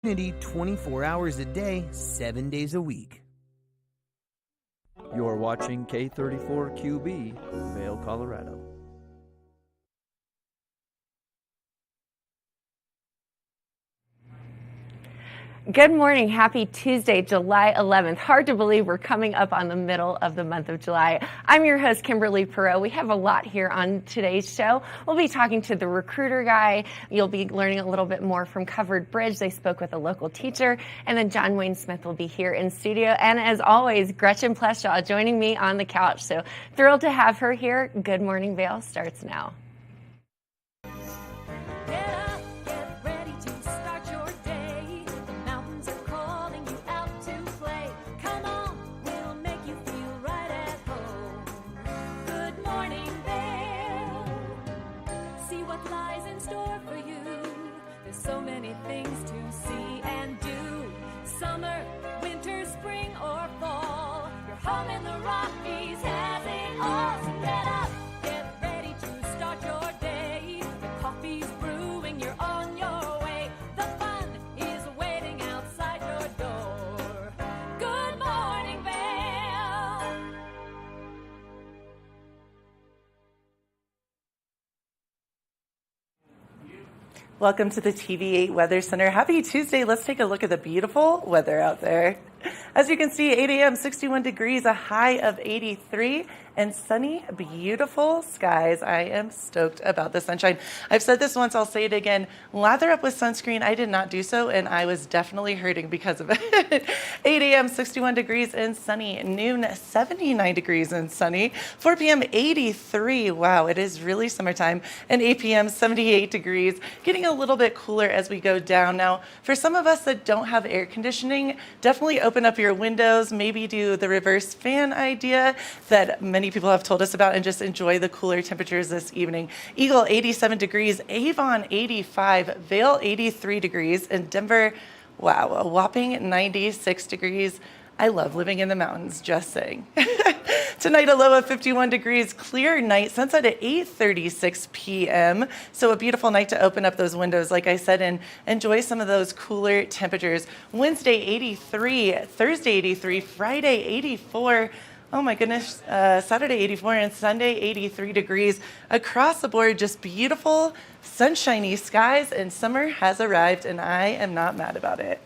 community 24 hours a day, 7 days a week. You're watching K34QB, Vail, Colorado. Good morning. Happy Tuesday, July 11th. Hard to believe we're coming up on the middle of the month of July. I'm your host, Kimberly Perot. We have a lot here on today's show. We'll be talking to the recruiter guy. You'll be learning a little bit more from Covered Bridge. They spoke with a local teacher. And then John Wayne Smith will be here in studio. And as always, Gretchen Pleshaw joining me on the couch. So thrilled to have her here. Good Morning Vail starts now. So many things to see and do. Summer, winter, spring, or fall. Your home in the Rockies has it all. So get up, get ready to start your day. The coffee's brewing, you're on your way. The fun is waiting outside your door. Good morning, Vail. Welcome to the TV8 Weather Center. Happy Tuesday. Let's take a look at the beautiful weather out there. As you can see, 8 a.m., 61 degrees, a high of 83, and sunny, beautiful skies. I am stoked about the sunshine. I've said this once, I'll say it again. Lather up with sunscreen. I did not do so, and I was definitely hurting because of it. 8 a.m., 61 degrees and sunny. Noon, 79 degrees and sunny. 4 p.m., 83. Wow, it is really summertime. And 8 p.m., 78 degrees. Getting a little bit cooler as we go down. Now, for some of us that don't have air conditioning, definitely open up your windows, maybe do the reverse fan idea that many people have told us about, and just enjoy the cooler temperatures this evening. Eagle, 87 degrees, Avon, 85, Vail, 83 degrees, and Denver, wow, a whopping 96 degrees. I love living in the mountains, just saying. Tonight, a low of 51 degrees, clear night, sunset at 8:36 p.m. So a beautiful night to open up those windows, like I said, and enjoy some of those cooler temperatures. Wednesday, 83, Thursday, 83, Friday, 84. Oh my goodness, Saturday 84 and Sunday 83 degrees. Across the board, just beautiful, sunshiny skies, and summer has arrived, and I am not mad about it.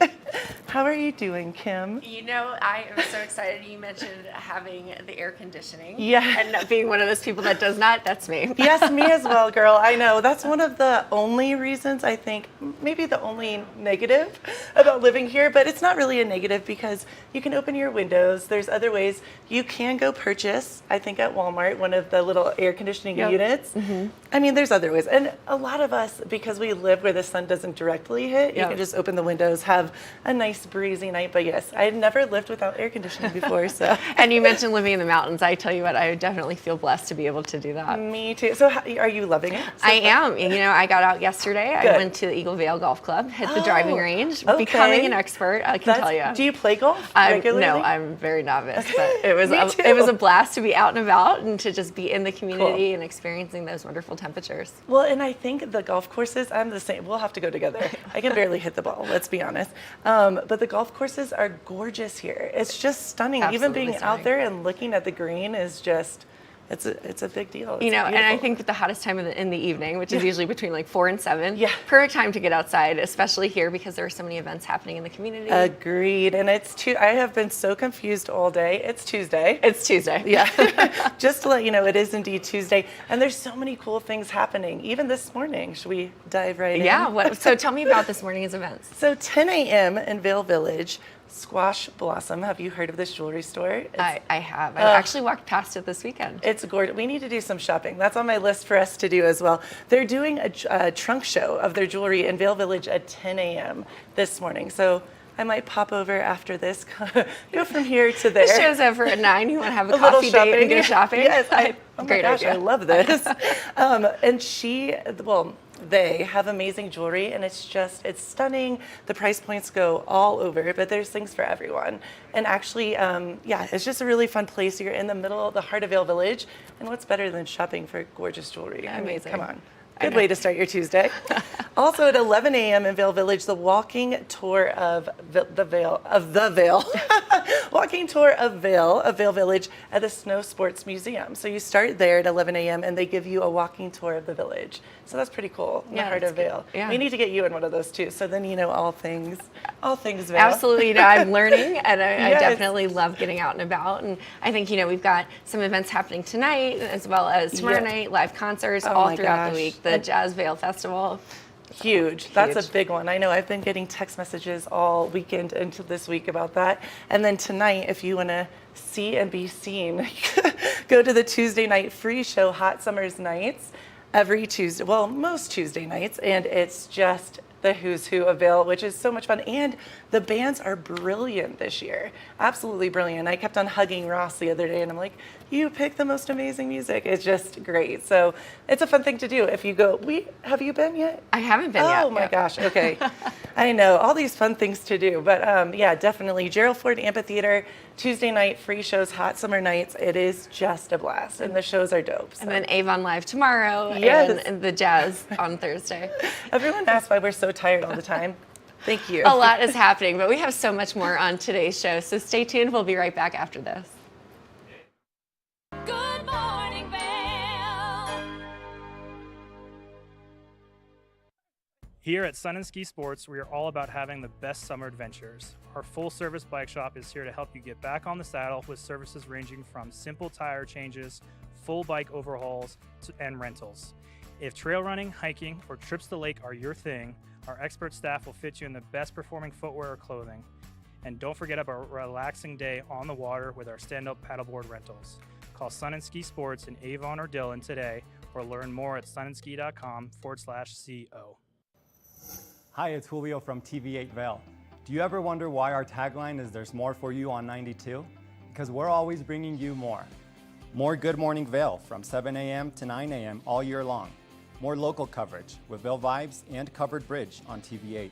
How are you doing, Kim? You know, I am so excited you mentioned having the air conditioning. Yeah. And not being one of those people that does not, that's me. Yes, me as well, girl. I know. That's one of the only reasons, I think, maybe the only negative about living here, but it's not really a negative because you can open your windows. There's other ways. You can go purchase, I think at Walmart, one of the little air conditioning units. Mm-hmm. I mean, there's other ways. And a lot of us, because we live where the sun doesn't directly hit, you can just open the windows, have a nice breezy night. But yes, I've never lived without air conditioning before. So. And you mentioned living in the mountains. I tell you what, I definitely feel blessed to be able to do that. Me too. So are you loving it? So I am. You know, I got out yesterday. Good. I went to the Eagle Vail Golf Club, hit the driving range, okay. becoming an expert, I can tell you. Do you play golf regularly? No, I'm very novice, but it was a blast to be out and about and to just be in the community and experiencing those wonderful temperatures. Well, and I think the golf courses, I'm the same. We'll have to go together. I can barely hit the ball, let's be honest. But the golf courses are gorgeous here. It's just stunning. Absolutely Even being stunning. out there and looking at the green is just, it's a big deal. It's you know, beautiful. and I think that the hottest time in the evening, which is usually between like 4 and 7, perfect time to get outside, especially here because there are so many events happening in the community. Agreed. And I have been so confused all day. It's Tuesday. It's Tuesday. Yeah. Just to let you know, it is indeed Tuesday. And there's so many cool things happening. Even this morning. Should we dive right in? Yeah. So tell me about this morning's events. So 10 a.m. in Vail Village, Squash Blossom. Have you heard of this jewelry store? I have. I actually walked past it this weekend. It's gorgeous. We need to do some shopping. That's on my list for us to do as well. They're doing a trunk show of their jewelry in Vail Village at 10 a.m. this morning. So I might pop over after this, go from here to there. The show's over at 9. You want to have a coffee date and go shopping? Yes. Oh my Great gosh, idea. I love this. And they have amazing jewelry, and it's stunning. The price points go all over, but there's things for everyone. And actually, it's just a really fun place. You're in the middle, the heart of Vail Village, and what's better than shopping for gorgeous jewelry? Amazing. I mean, come on. Good way to start your Tuesday. Also at 11 a.m. in Vail Village, the walking tour of the Vail. Walking tour of Vail Village at the Snow Sports Museum. So you start there at 11 a.m. and they give you a walking tour of the village. So that's pretty cool. In the heart of Vail. Yeah. We need to get you in one of those too. So then you know all things Vail. Absolutely. You know, I'm learning, and I Yes. definitely love getting out and about. And I think, you know, we've got some events happening tonight as well as tomorrow night, live concerts all my throughout gosh. the week. The Jazz Vail Festival. Huge. That's a big one. I know I've been getting text messages all weekend into this week about that. And then tonight, if you want to see and be seen, go to the Tuesday night free show, Hot Summer's Nights, every Tuesday, well, most Tuesday nights. And it's just the who's who of Vail, which is so much fun. And the bands are brilliant this year. Absolutely brilliant. I kept on hugging Ross the other day and I'm like, you pick the most amazing music. It's just great. So it's a fun thing to do. If you go, have you been yet? I haven't been yet. Oh my gosh. Okay. I know all these fun things to do, but yeah, definitely Gerald Ford Amphitheater, Tuesday night, free shows, Hot Summer Nights. It is just a blast and the shows are dope. So. And then Avon Live tomorrow, Yes. and the Jazz on Thursday. Everyone asks why we're so tired all the time. Thank you. A lot is happening, but we have so much more on today's show. So stay tuned. We'll be right back after this. Good morning, Vail. Here at Sun and Ski Sports, we are all about having the best summer adventures. Our full-service bike shop is here to help you get back on the saddle with services ranging from simple tire changes, full bike overhauls, and rentals. If trail running, hiking, or trips to the lake are your thing, our expert staff will fit you in the best performing footwear or clothing. And don't forget about a relaxing day on the water with our stand-up paddleboard rentals. Call Sun and Ski Sports in Avon or Dillon today or learn more at sunandski.com/CO. Hi, it's Julio from TV8 Vail. Do you ever wonder why our tagline is "There's more for you on 92"? Because we're always bringing you more. More Good Morning Vail from 7 a.m. to 9 a.m. all year long. More local coverage with Vail Vibes and Covered Bridge on TV8.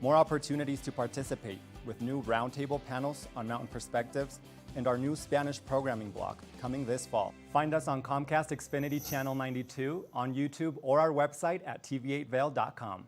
More opportunities to participate with new roundtable panels on Mountain Perspectives and our new Spanish programming block coming this fall. Find us on Comcast Xfinity Channel 92, on YouTube, or our website at tv8vail.com.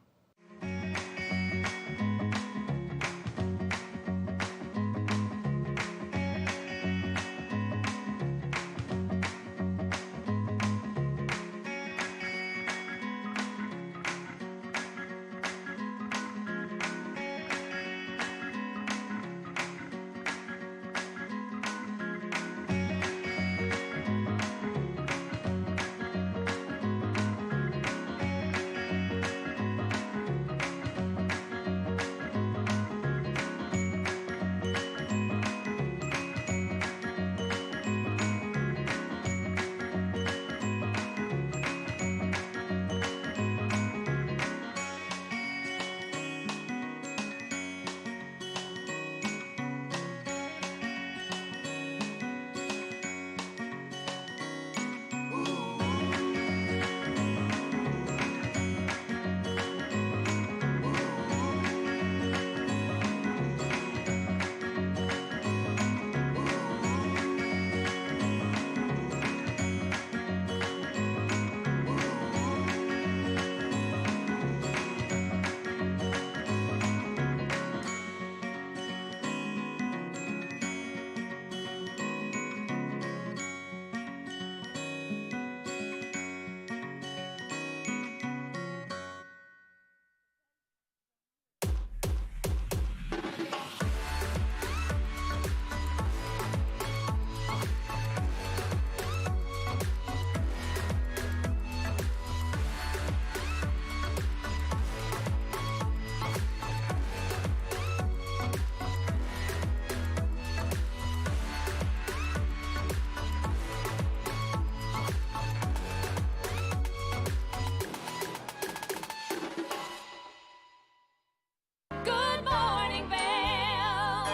Good morning, Vail.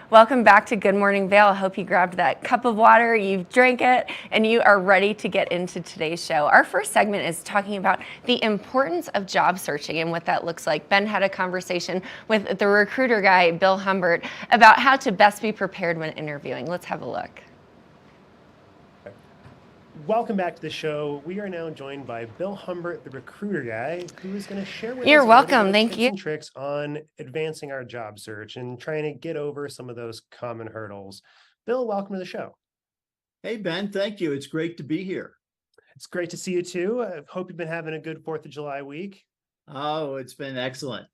Welcome back to Good Morning Vail. I hope you grabbed that cup of water, you've drank it, and you are ready to get into today's show. Our first segment is talking about the importance of job searching and what that looks like. Ben had a conversation with the recruiter guy, Bill Humbert, about how to best be prepared when interviewing. Let's have a look. Welcome back to the show. We are now joined by Bill Humbert, the recruiter guy, who is going to share with You're us a little welcome. bit of Thank tips you. and tricks on advancing our job search and trying to get over some of those common hurdles. Bill, welcome to the show. Hey, Ben, thank you. It's great to be here. It's great to see you too. I hope you've been having a good 4th of July week. Oh, it's been excellent.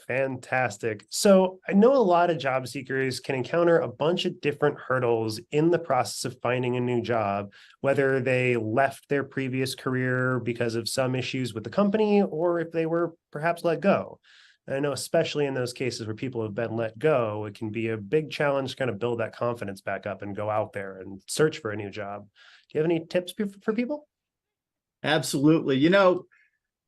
Fantastic. So I know a lot of job seekers can encounter a bunch of different hurdles in the process of finding a new job, whether they left their previous career because of some issues with the company or if they were perhaps let go. And I know especially in those cases where people have been let go, it can be a big challenge to kind of build that confidence back up and go out there and search for a new job. Do you have any tips for people? Absolutely.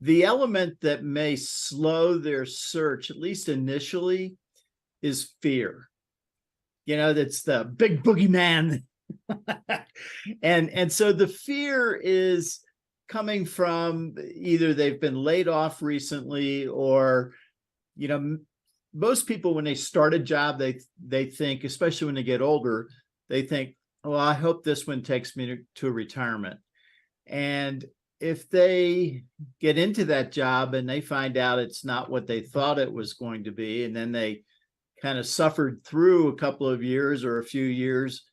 The element that may slow their search, at least initially, is fear. That's the big boogeyman. And so the fear is coming from either they've been laid off recently or, most people when they start a job, they think, especially when they get older, they think, well, I hope this one takes me to retirement. And if they get into that job and they find out it's not what they thought it was going to be, and then they kind of suffered through a couple of years or a few years,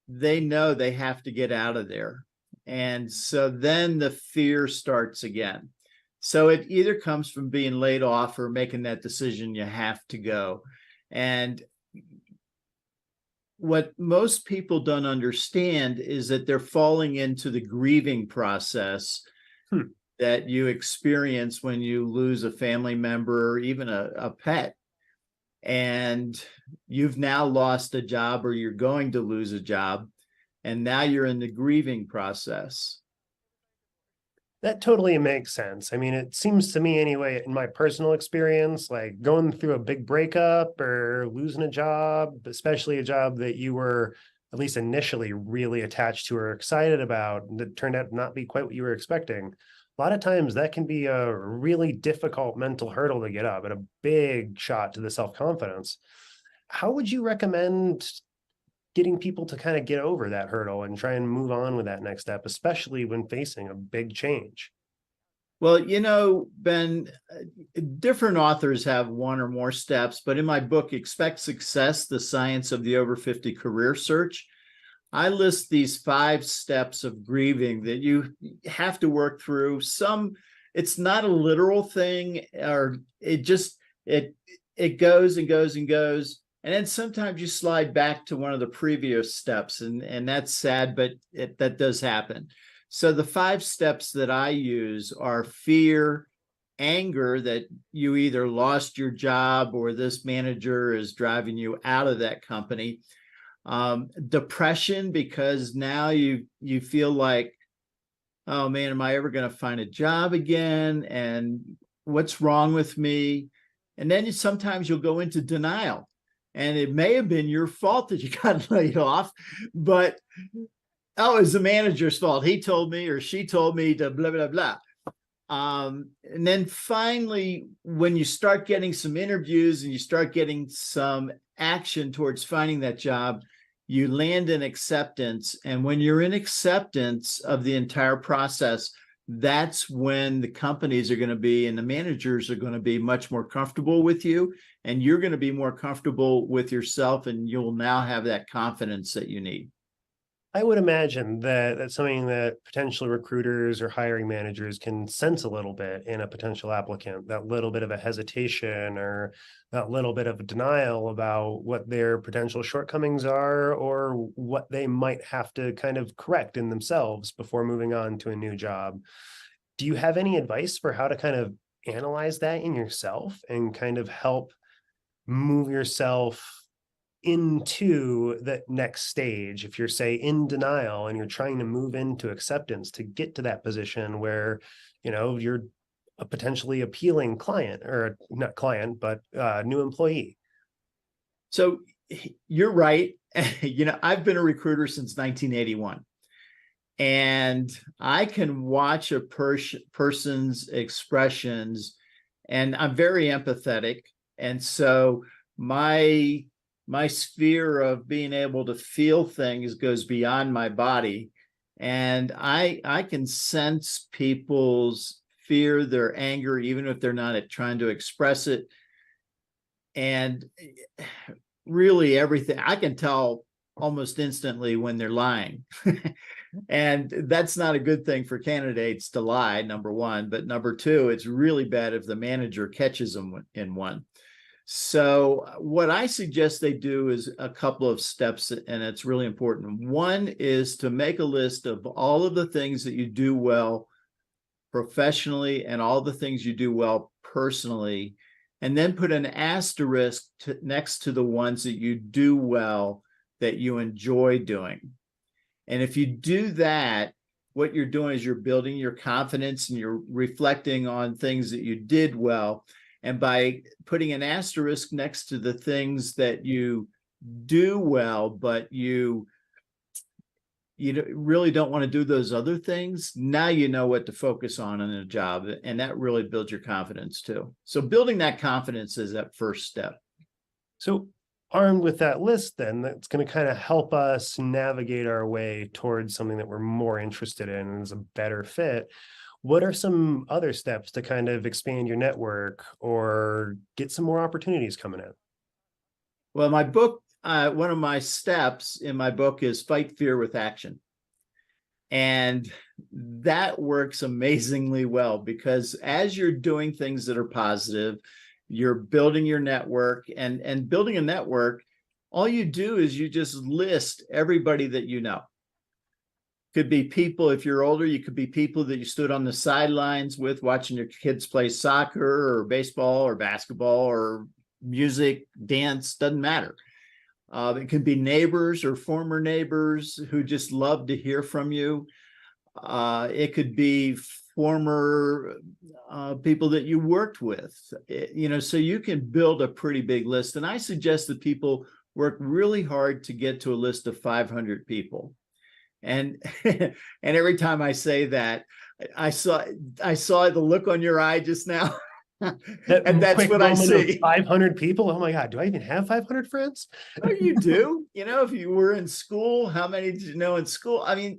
they know they have to get out of there. And so then the fear starts again. So it either comes from being laid off or making that decision you have to go. And what most people don't understand is that they're falling into the grieving process that you experience when you lose a family member or even a pet. And you've now lost a job or you're going to lose a job. And now you're in the grieving process. That totally makes sense. I mean, it seems to me anyway, in my personal experience, like going through a big breakup or losing a job, especially a job that you were at least initially really attached to or excited about, that turned out to not be quite what you were expecting. A lot of times that can be a really difficult mental hurdle to get up and a big shot to the self-confidence. How would you recommend getting people to kind of get over that hurdle and try and move on with that next step, especially when facing a big change? Well, Ben, different authors have one or more steps, but in my book, Expect Success, The Science of the Over 50 Career Search, I list these 5 steps of grieving that you have to work through. It's not a literal thing, or it goes and goes and goes. And then sometimes you slide back to one of the previous steps, and that's sad, but that does happen. So the 5 steps that I use are fear, anger that you either lost your job or this manager is driving you out of that company, depression because now you feel like, oh man, am I ever going to find a job again? And what's wrong with me? And then sometimes you'll go into denial. And it may have been your fault that you got laid off, but it was the manager's fault. He told me or she told me to blah, blah, blah. And then finally, when you start getting some interviews and you start getting some action towards finding that job, you land in acceptance. And when you're in acceptance of the entire process, that's when the companies are going to be and the managers are going to be much more comfortable with you, and you're going to be more comfortable with yourself, and you'll now have that confidence that you need. I would imagine that that's something that potential recruiters or hiring managers can sense a little bit in a potential applicant, that little bit of a hesitation or that little bit of denial about what their potential shortcomings are or what they might have to kind of correct in themselves before moving on to a new job. Do you have any advice for how to kind of analyze that in yourself and kind of help move yourself into the next stage if you're, say, in denial and you're trying to move into acceptance to get to that position where you're a potentially appealing client, or not client but new employee? So you're right. I've been a recruiter since 1981, and I can watch a person's expressions, and I'm very empathetic, and so my sphere of being able to feel things goes beyond my body. And I can sense people's fear, their anger, even if they're not trying to express it. And really everything, I can tell almost instantly when they're lying. And that's not a good thing for candidates to lie, number one. But number two, it's really bad if the manager catches them in one. So what I suggest they do is a couple of steps, and it's really important. One is to make a list of all of the things that you do well professionally and all the things you do well personally, and then put an asterisk next to the ones that you do well that you enjoy doing. And if you do that, what you're doing is you're building your confidence and you're reflecting on things that you did well. And by putting an asterisk next to the things that you do well, but you really don't want to do those other things, now you know what to focus on in a job. And that really builds your confidence too. So building that confidence is that first step. So armed with that list, then that's going to kind of help us navigate our way towards something that we're more interested in and is a better fit. What are some other steps to kind of expand your network or get some more opportunities coming in? Well, my book, one of my steps in my book is fight fear with action. And that works amazingly well because as you're doing things that are positive, you're building your network, and building a network, all you do is you just list everybody that you know. Could be people, if you're older, you could be people that you stood on the sidelines with watching your kids play soccer or baseball or basketball or music, dance, doesn't matter. It could be neighbors or former neighbors who just love to hear from you. It could be former people that you worked with, so you can build a pretty big list. And I suggest that people work really hard to get to a list of 500 people. And and every time I say that, I saw the look on your eye just now. And that's what I see. 500 people. Oh my God. Do I even have 500 friends? Oh, you do. If you were in school, how many did you know in school? I mean,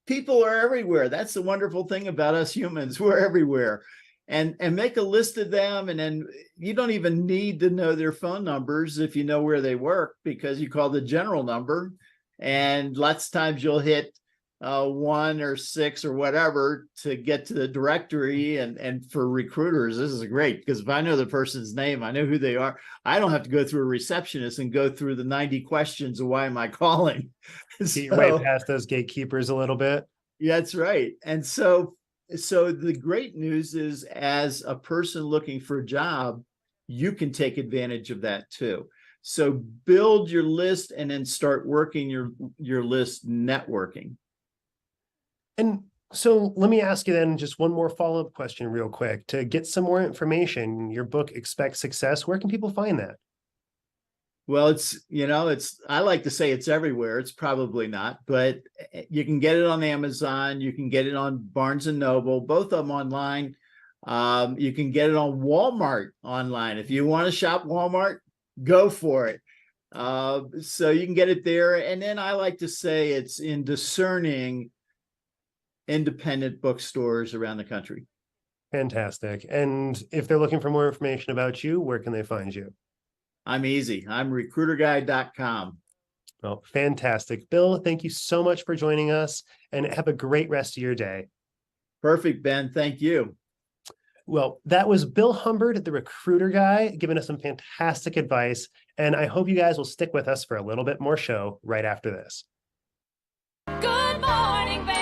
people are everywhere. That's the wonderful thing about us humans. We're everywhere. And make a list of them. And then you don't even need to know their phone numbers if you know where they work, because you call the general number. And lots of times you'll hit 1 or 6 or whatever to get to the directory. And for recruiters, this is great because if I know the person's name, I know who they are. I don't have to go through a receptionist and go through the 90 questions of why am I calling. Get way past those gatekeepers a little bit. Yeah, that's right. And so the great news is, as a person looking for a job, you can take advantage of that too. So build your list and then start working your list networking. And so let me ask you then just one more follow-up question real quick. To get some more information, your book, Expect Success, where can people find that? Well, I like to say it's everywhere. It's probably not, but you can get it on Amazon. You can get it on Barnes and Noble, both of them online. You can get it on Walmart online. If you want to shop Walmart, go for it. So you can get it there. And then I like to say it's in discerning independent bookstores around the country. Fantastic. And if they're looking for more information about you, where can they find you? I'm easy. I'm recruiterguy.com. Well, fantastic. Bill, thank you so much for joining us, and have a great rest of your day. Perfect, Ben. Thank you. Well, that was Bill Humbard, the Recruiter Guy, giving us some fantastic advice. And I hope you guys will stick with us for a little bit more show right after this. Good morning, Vail.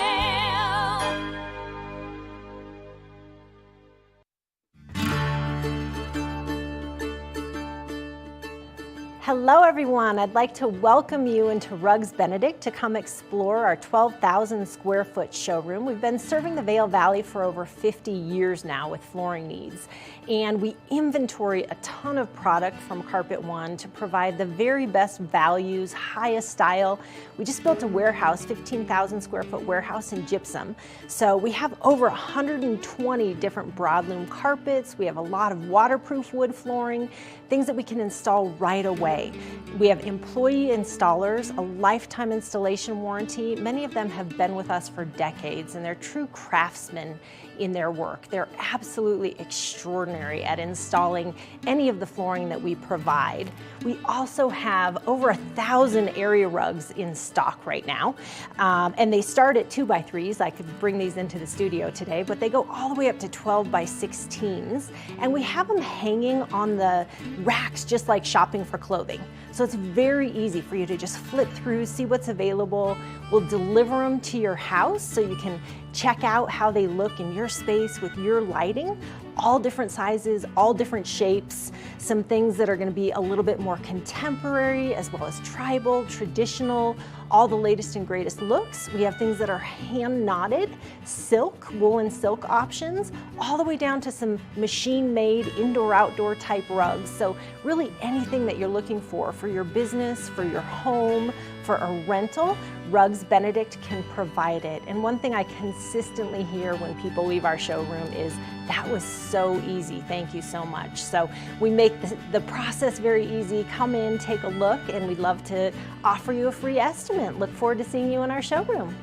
Hello, everyone. I'd like to welcome you into Rugs Benedict to come explore our 12,000 square foot showroom. We've been serving the Vail Valley for over 50 years now with flooring needs, and we inventory a ton of product from Carpet One to provide the very best values, highest style. We just built a warehouse, 15,000 square foot warehouse in gypsum. So we have over 120 different broadloom carpets. We have a lot of waterproof wood flooring, things that we can install right away. way. We have employee installers, a lifetime installation warranty. Many of them have been with us for decades, and they're true craftsmen in their work. They're absolutely extraordinary at installing any of the flooring that we provide. We also have over 1,000 area rugs in stock right now, and they start at 2x3s. I could bring these into the studio today, but they go all the way up to 12x16s, and we have them hanging on the racks just like shopping for clothing. So it's very easy for you to just flip through, see what's available. We'll deliver them to your house so you can check out how they look in your space with your lighting. All different sizes, all different shapes, some things that are going to be a little bit more contemporary as well as tribal, traditional, all the latest and greatest looks. We have things that are hand knotted, silk, woolen silk options, all the way down to some machine made indoor outdoor type rugs. So really anything that you're looking for your business, for your home, for a rental, Rugs Benedict can provide it. And one thing I consistently hear when people leave our showroom is, that was so easy, thank you so much. So we make the process very easy. Come in, take a look, and we'd love to offer you a free estimate. Look forward to seeing you in our showroom.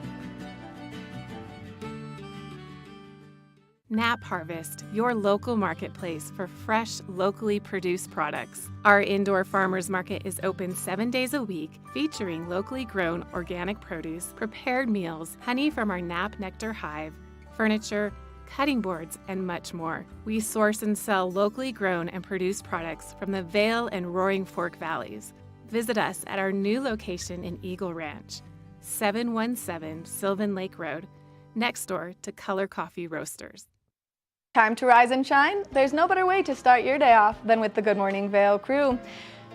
Knapp Harvest, your local marketplace for fresh, locally produced products. Our indoor farmers market is open 7 days a week, featuring locally grown organic produce, prepared meals, honey from our Knapp Nectar hive, furniture, cutting boards, and much more. We source and sell locally grown and produced products from the Vail and Roaring Fork Valleys. Visit us at our new location in Eagle Ranch, 717 Sylvan Lake Road, next door to Color Coffee Roasters. Time to rise and shine? There's no better way to start your day off than with the Good Morning Vail crew.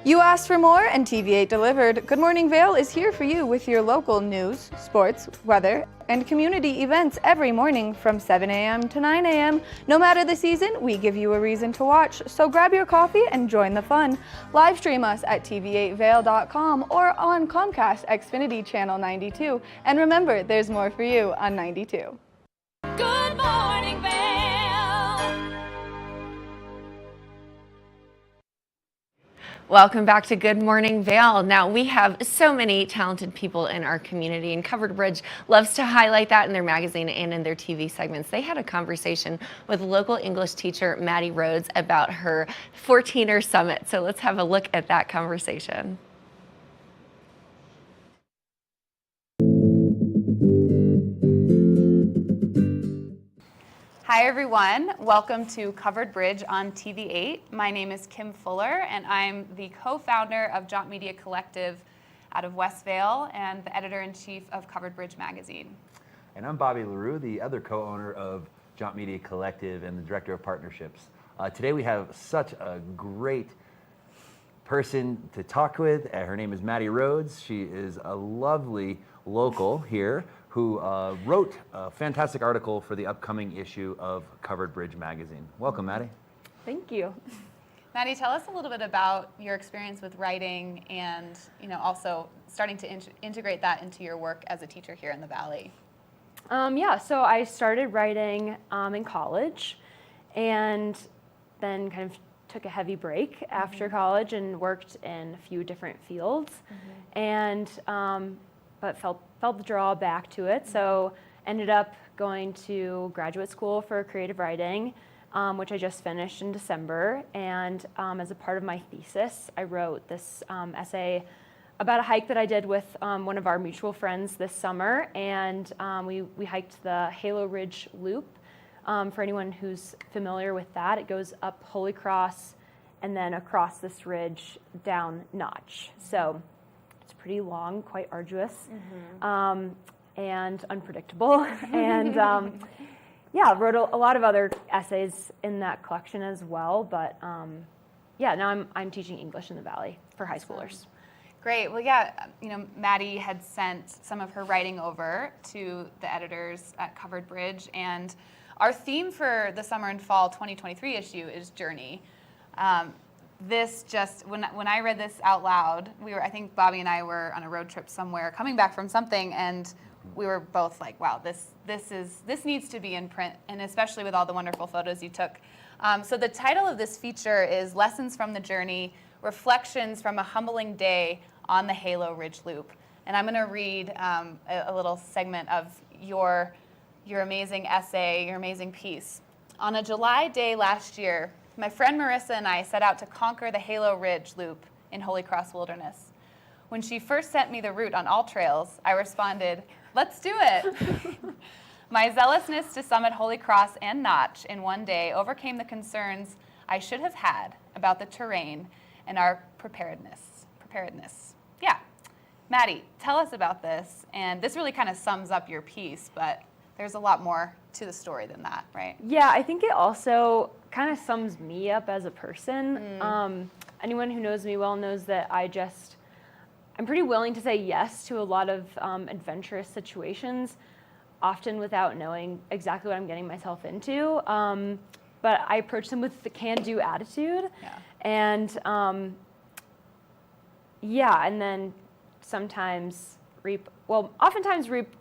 You asked for more and TV8 delivered. Good Morning Vail is here for you with your local news, sports, weather, and community events every morning from 7 a.m. to 9 a.m. No matter the season, we give you a reason to watch, so grab your coffee and join the fun. Live stream us at tv8vail.com or on Comcast Xfinity Channel 92. And remember, there's more for you on 92. Good morning, Vail. Welcome back to Good Morning Vail. Now, we have so many talented people in our community, and Covered Bridge loves to highlight that in their magazine and in their TV segments. They had a conversation with local English teacher Maddie Rhodes about her 14er summit. So let's have a look at that conversation. Hi everyone, welcome to Covered Bridge on TV8. My name is Kim Fuller and I'm the co-founder of Jaunt Media Collective out of West Vail and the editor-in-chief of Covered Bridge magazine. And I'm Bobby LaRue, the other co-owner of Jaunt Media Collective and the director of partnerships. Today we have such a great person to talk with. Her name is Maddie Rhodes. She is a lovely local here who wrote a fantastic article for the upcoming issue of Covered Bridge magazine. Welcome, Maddie. Thank you. Maddie, tell us a little bit about your experience with writing and also starting to integrate that into your work as a teacher here in the Valley. So I started writing in college and then kind of took a heavy break after college and worked in a few different fields and but felt the draw back to it. So ended up going to graduate school for creative writing, which I just finished in December. And as a part of my thesis, I wrote this essay about a hike that I did with one of our mutual friends this summer. And we hiked the Halo Ridge Loop. For anyone who's familiar with that, it goes up Holy Cross and then across this ridge down Notch. So pretty long, quite arduous, and unpredictable. And wrote a lot of other essays in that collection as well. But now I'm teaching English in the Valley for high schoolers. Great. Well, Maddie had sent some of her writing over to the editors at Covered Bridge, and our theme for the summer and fall 2023 issue is Journey. This just, when I read this out loud, I think Bobby and I were on a road trip somewhere coming back from something, and we were both like, wow, this needs to be in print, and especially with all the wonderful photos you took. So the title of this feature is Lessons from the Journey, reflections from a humbling day on the Halo Ridge Loop. And I'm going to read a little segment of your amazing essay, your amazing piece. On a July day last year, my friend Marissa and I set out to conquer the Halo Ridge Loop in Holy Cross Wilderness. When she first sent me the route on all trails, I responded, "Let's do it." My zealousness to summit Holy Cross and Notch in one day overcame the concerns I should have had about the terrain and our preparedness. Yeah. Maddie, tell us about this. And this really kind of sums up your piece, but there's a lot more to the story than that, right? Yeah, I think it also kind of sums me up as a person. Anyone who knows me well knows that I'm pretty willing to say yes to a lot of adventurous situations, often without knowing exactly what I'm getting myself into. But I approach them with the can-do attitude. Yeah. And and then oftentimes reap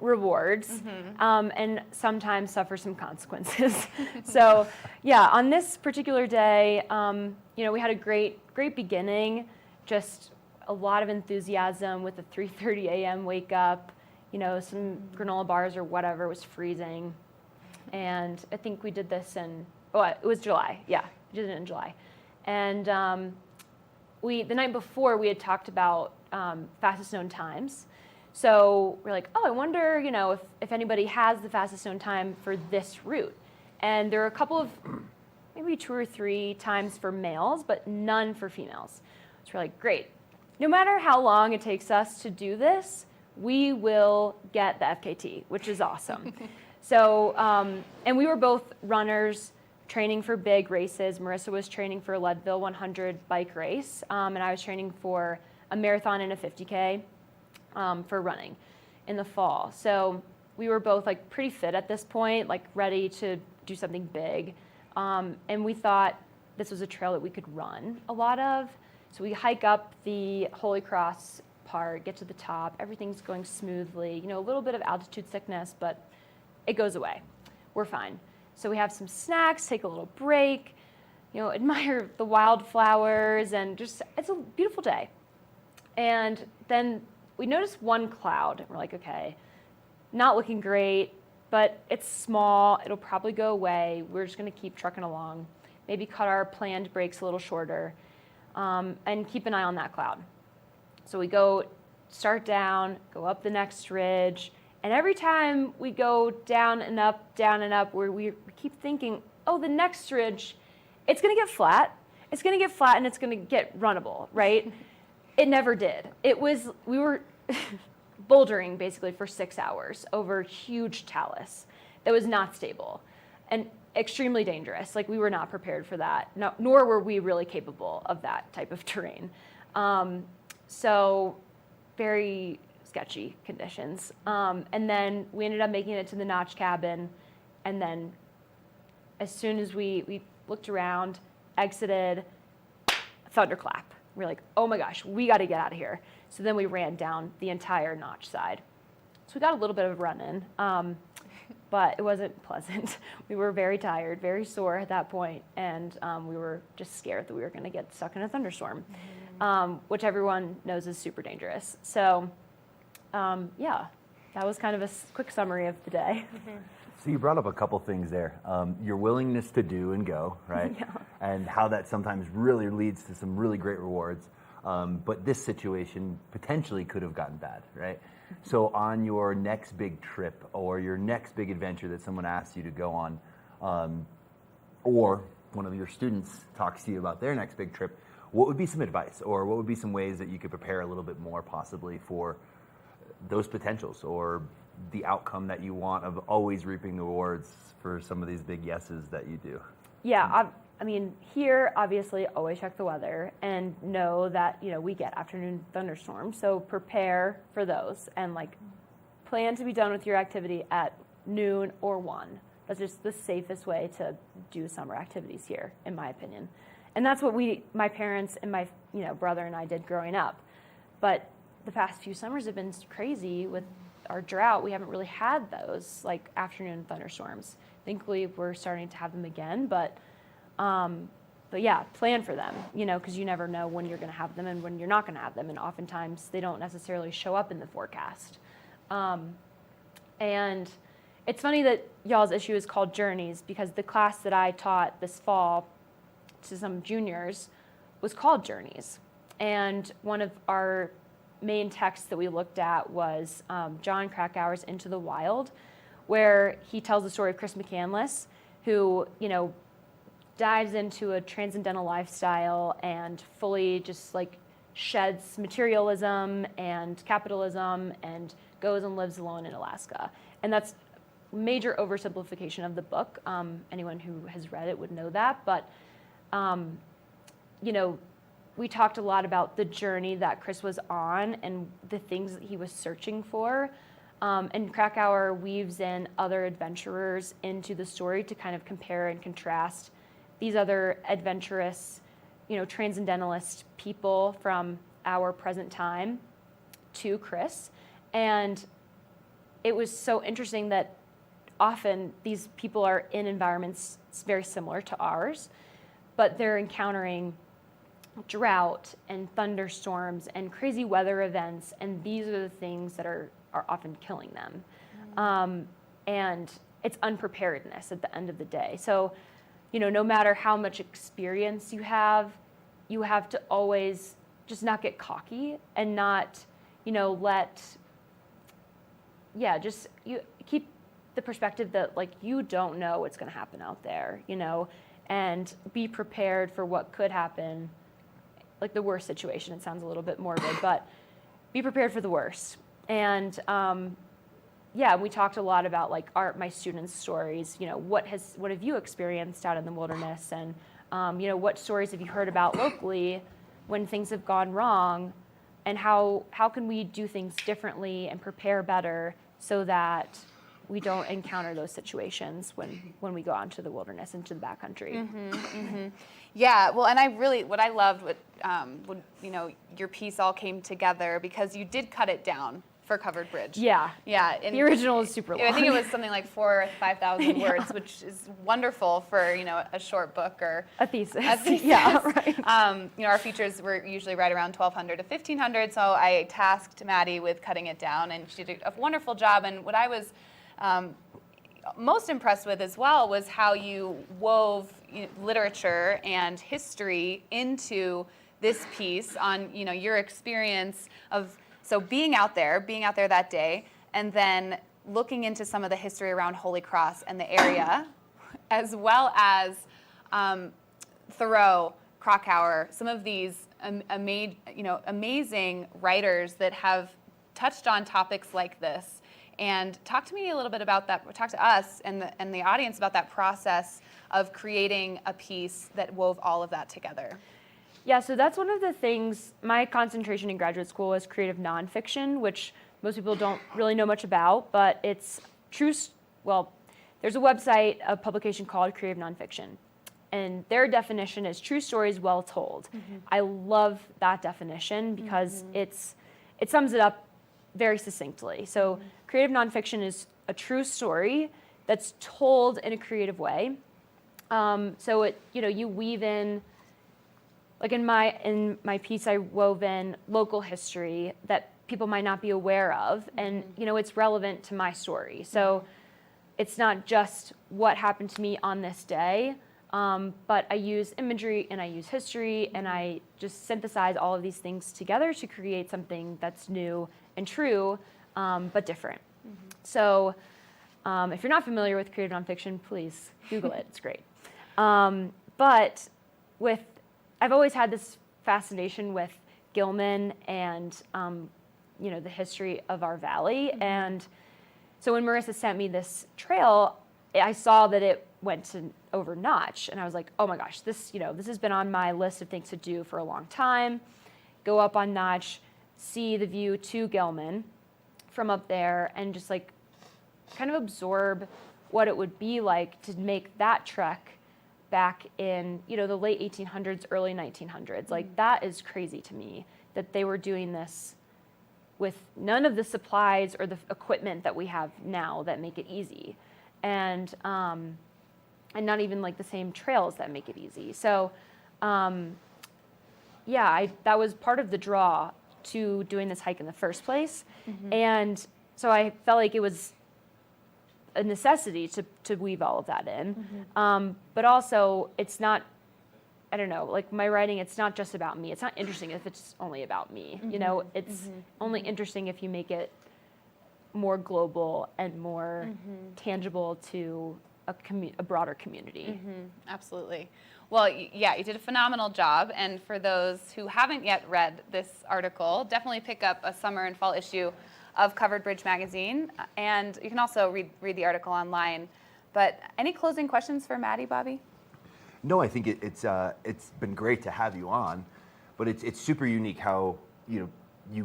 rewards, and sometimes suffer some consequences. So yeah, on this particular day, we had a great beginning, just a lot of enthusiasm with the 3:30 a.m. wake up, some granola bars or whatever. It was freezing. And I think we did this it was July. Yeah, we did it in July. And the night before we had talked about fastest known times. So we're like, I wonder, if anybody has the fastest known time for this route. And there are a couple of, maybe 2 or 3 times for males, but none for females. So we're like, great. No matter how long it takes us to do this, we will get the FKT, which is awesome. So, and we were both runners training for big races. Marissa was training for a Leadville 100 bike race, and I was training for a marathon and a 50K for running in the fall. So we were both pretty fit at this point, ready to do something big. And we thought this was a trail that we could run a lot of. So we hike up the Holy Cross part, get to the top, everything's going smoothly, a little bit of altitude sickness, but it goes away. We're fine. So we have some snacks, take a little break, admire the wildflowers, and it's a beautiful day. And then we noticed one cloud, and we're like, okay, not looking great, but it's small, it'll probably go away. We're just gonna keep trucking along, maybe cut our planned breaks a little shorter, and keep an eye on that cloud. So we start down, go up the next ridge, and every time we go down and up, where we keep thinking, the next ridge, it's gonna get flat, and it's gonna get runnable, right? It never did. We were bouldering basically for 6 hours over huge talus that was not stable and extremely dangerous. We were not prepared for that, nor were we really capable of that type of terrain. So very sketchy conditions. And then we ended up making it to the Notch cabin. And then as soon as we looked around, exited, thunderclap. We're like, oh my gosh, we got to get out of here. So then we ran down the entire Notch side. So we got a little bit of run in, but it wasn't pleasant. We were very tired, very sore at that point, and we were just scared that we were going to get stuck in a thunderstorm, which everyone knows is super dangerous. So that was kind of a quick summary of the day. So you brought up a couple things there. Your willingness to do and go, right? Yeah. And how that sometimes really leads to some really great rewards. But this situation potentially could have gotten bad, right? So on your next big trip or your next big adventure that someone asks you to go on, or one of your students talks to you about their next big trip, what would be some advice or what would be some ways that you could prepare a little bit more possibly for those potentials or the outcome that you want of always reaping the rewards for some of these big yeses that you do? Yeah, I mean, here, obviously, always check the weather and know that, we get afternoon thunderstorms. So prepare for those and plan to be done with your activity at noon or 1. That's just the safest way to do summer activities here, in my opinion. And that's what my parents and my, brother and I did growing up. But the past few summers have been crazy with our drought. We haven't really had those afternoon thunderstorms. Thankfully, we're starting to have them again, but but yeah, plan for them, because you never know when you're going to have them and when you're not going to have them. And oftentimes they don't necessarily show up in the forecast. And it's funny that y'all's issue is called Journeys, because the class that I taught this fall to some juniors was called Journeys. And one of our main texts that we looked at was John Krakauer's Into the Wild, where he tells the story of Chris McCandless, who, dives into a transcendental lifestyle and fully just like sheds materialism and capitalism and goes and lives alone in Alaska. And that's major oversimplification of the book. Anyone who has read it would know that. But, we talked a lot about the journey that Chris was on and the things that he was searching for. And Krakauer weaves in other adventurers into the story to kind of compare and contrast these other adventurous, transcendentalist people from our present time to Chris. And it was so interesting that often these people are in environments very similar to ours, but they're encountering drought and thunderstorms and crazy weather events, and these are the things that are often killing them. And it's unpreparedness at the end of the day. So, no matter how much experience you have to always just not get cocky and not, just you keep the perspective that you don't know what's going to happen out there, and be prepared for what could happen. Like the worst situation, it sounds a little bit morbid, but be prepared for the worst. And we talked a lot about my students' stories. What have you experienced out in the wilderness, and what stories have you heard about locally when things have gone wrong, and how can we do things differently and prepare better so that we don't encounter those situations when we go out into the wilderness, into the backcountry. Yeah, well, and what I loved when your piece all came together, because you did cut it down for Covered Bridge. Yeah. Yeah. And the original is super long. I think it was something like 4,000 or 5,000 words, which is wonderful for, a short book or a thesis. Yeah, right. Our features were usually right around 1,200 to 1,500, so I tasked Maddie with cutting it down, and she did a wonderful job. And what I was most impressed with as well was how you wove literature and history into this piece on your experience of being out there that day, and then looking into some of the history around Holy Cross and the area, as well as Thoreau, Krakauer, some of these amazing writers that have touched on topics like this. And talk to me a little bit about that. Talk to us and the audience about that process of creating a piece that wove all of that together. Yeah, so that's one of the things. My concentration in graduate school was creative nonfiction, which most people don't really know much about, but it's true. Well, there's a website, a publication called Creative Nonfiction, and their definition is true stories well told. I love that definition because it sums it up very succinctly. So creative nonfiction is a true story that's told in a creative way. So it, you weave in, like in my piece, I wove in local history that people might not be aware of, and it's relevant to my story. So it's not just what happened to me on this day, but I use imagery and I use history, and I just synthesize all of these things together to create something that's new and true, but different. So if you're not familiar with creative nonfiction, please Google it. It's great. But I've always had this fascination with Gilman and the history of our valley. And so when Marissa sent me this trail, I saw that it went to over Notch, and I was like, oh my gosh, this has been on my list of things to do for a long time. Go up on Notch, see the view to Gilman from up there, and just kind of absorb what it would be like to make that trek back in the late 1800s, early 1900s. Like, that is crazy to me that they were doing this with none of the supplies or the equipment that we have now that make it easy, and not even the same trails that make it easy. So that was part of the draw to doing this hike in the first place. And so I felt like it was a necessity to weave all of that in. But also, it's not, I don't know, like my writing, it's not just about me. It's not interesting if it's only about me. You know, it's only interesting if you make it more global and more tangible to a broader community. Absolutely. Well, yeah, you did a phenomenal job. And for those who haven't yet read this article, definitely pick up a summer and fall issue of Covered Bridge magazine. And you can also read the article online. But any closing questions for Maddie, Bobby? No, I think it's been great to have you on, but it's super unique how you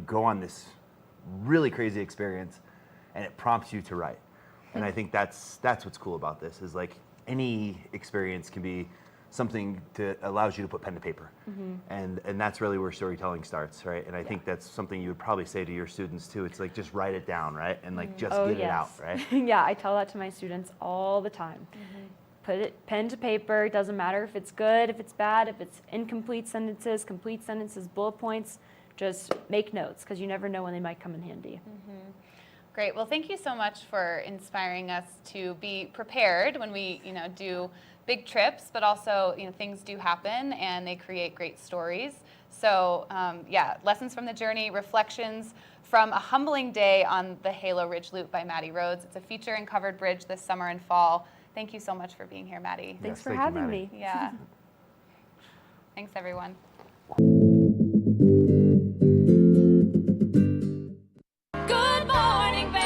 go on this really crazy experience, and it prompts you to write. And I think that's what's cool about this is like any experience can be something that allows you to put pen to paper, and that's really where storytelling starts, right? And I think that's something you would probably say to your students too. It's like just write it down, right? And like just get it out, right? Yeah, I tell that to my students all the time. Put it pen to paper. It doesn't matter if it's good, if it's bad, if it's incomplete sentences, complete sentences, bullet points. Just make notes because you never know when they might come in handy. Great. Well, thank you so much for inspiring us to be prepared when we, do big trips, but also, things do happen and they create great stories. So, lessons from the journey, reflections from a humbling day on the Halo Ridge Loop by Maddie Rhodes. It's a feature in Covered Bridge this summer and fall. Thank you so much for being here, Maddie. Thanks for having me. Yeah. Thanks, everyone. Good morning, Vail.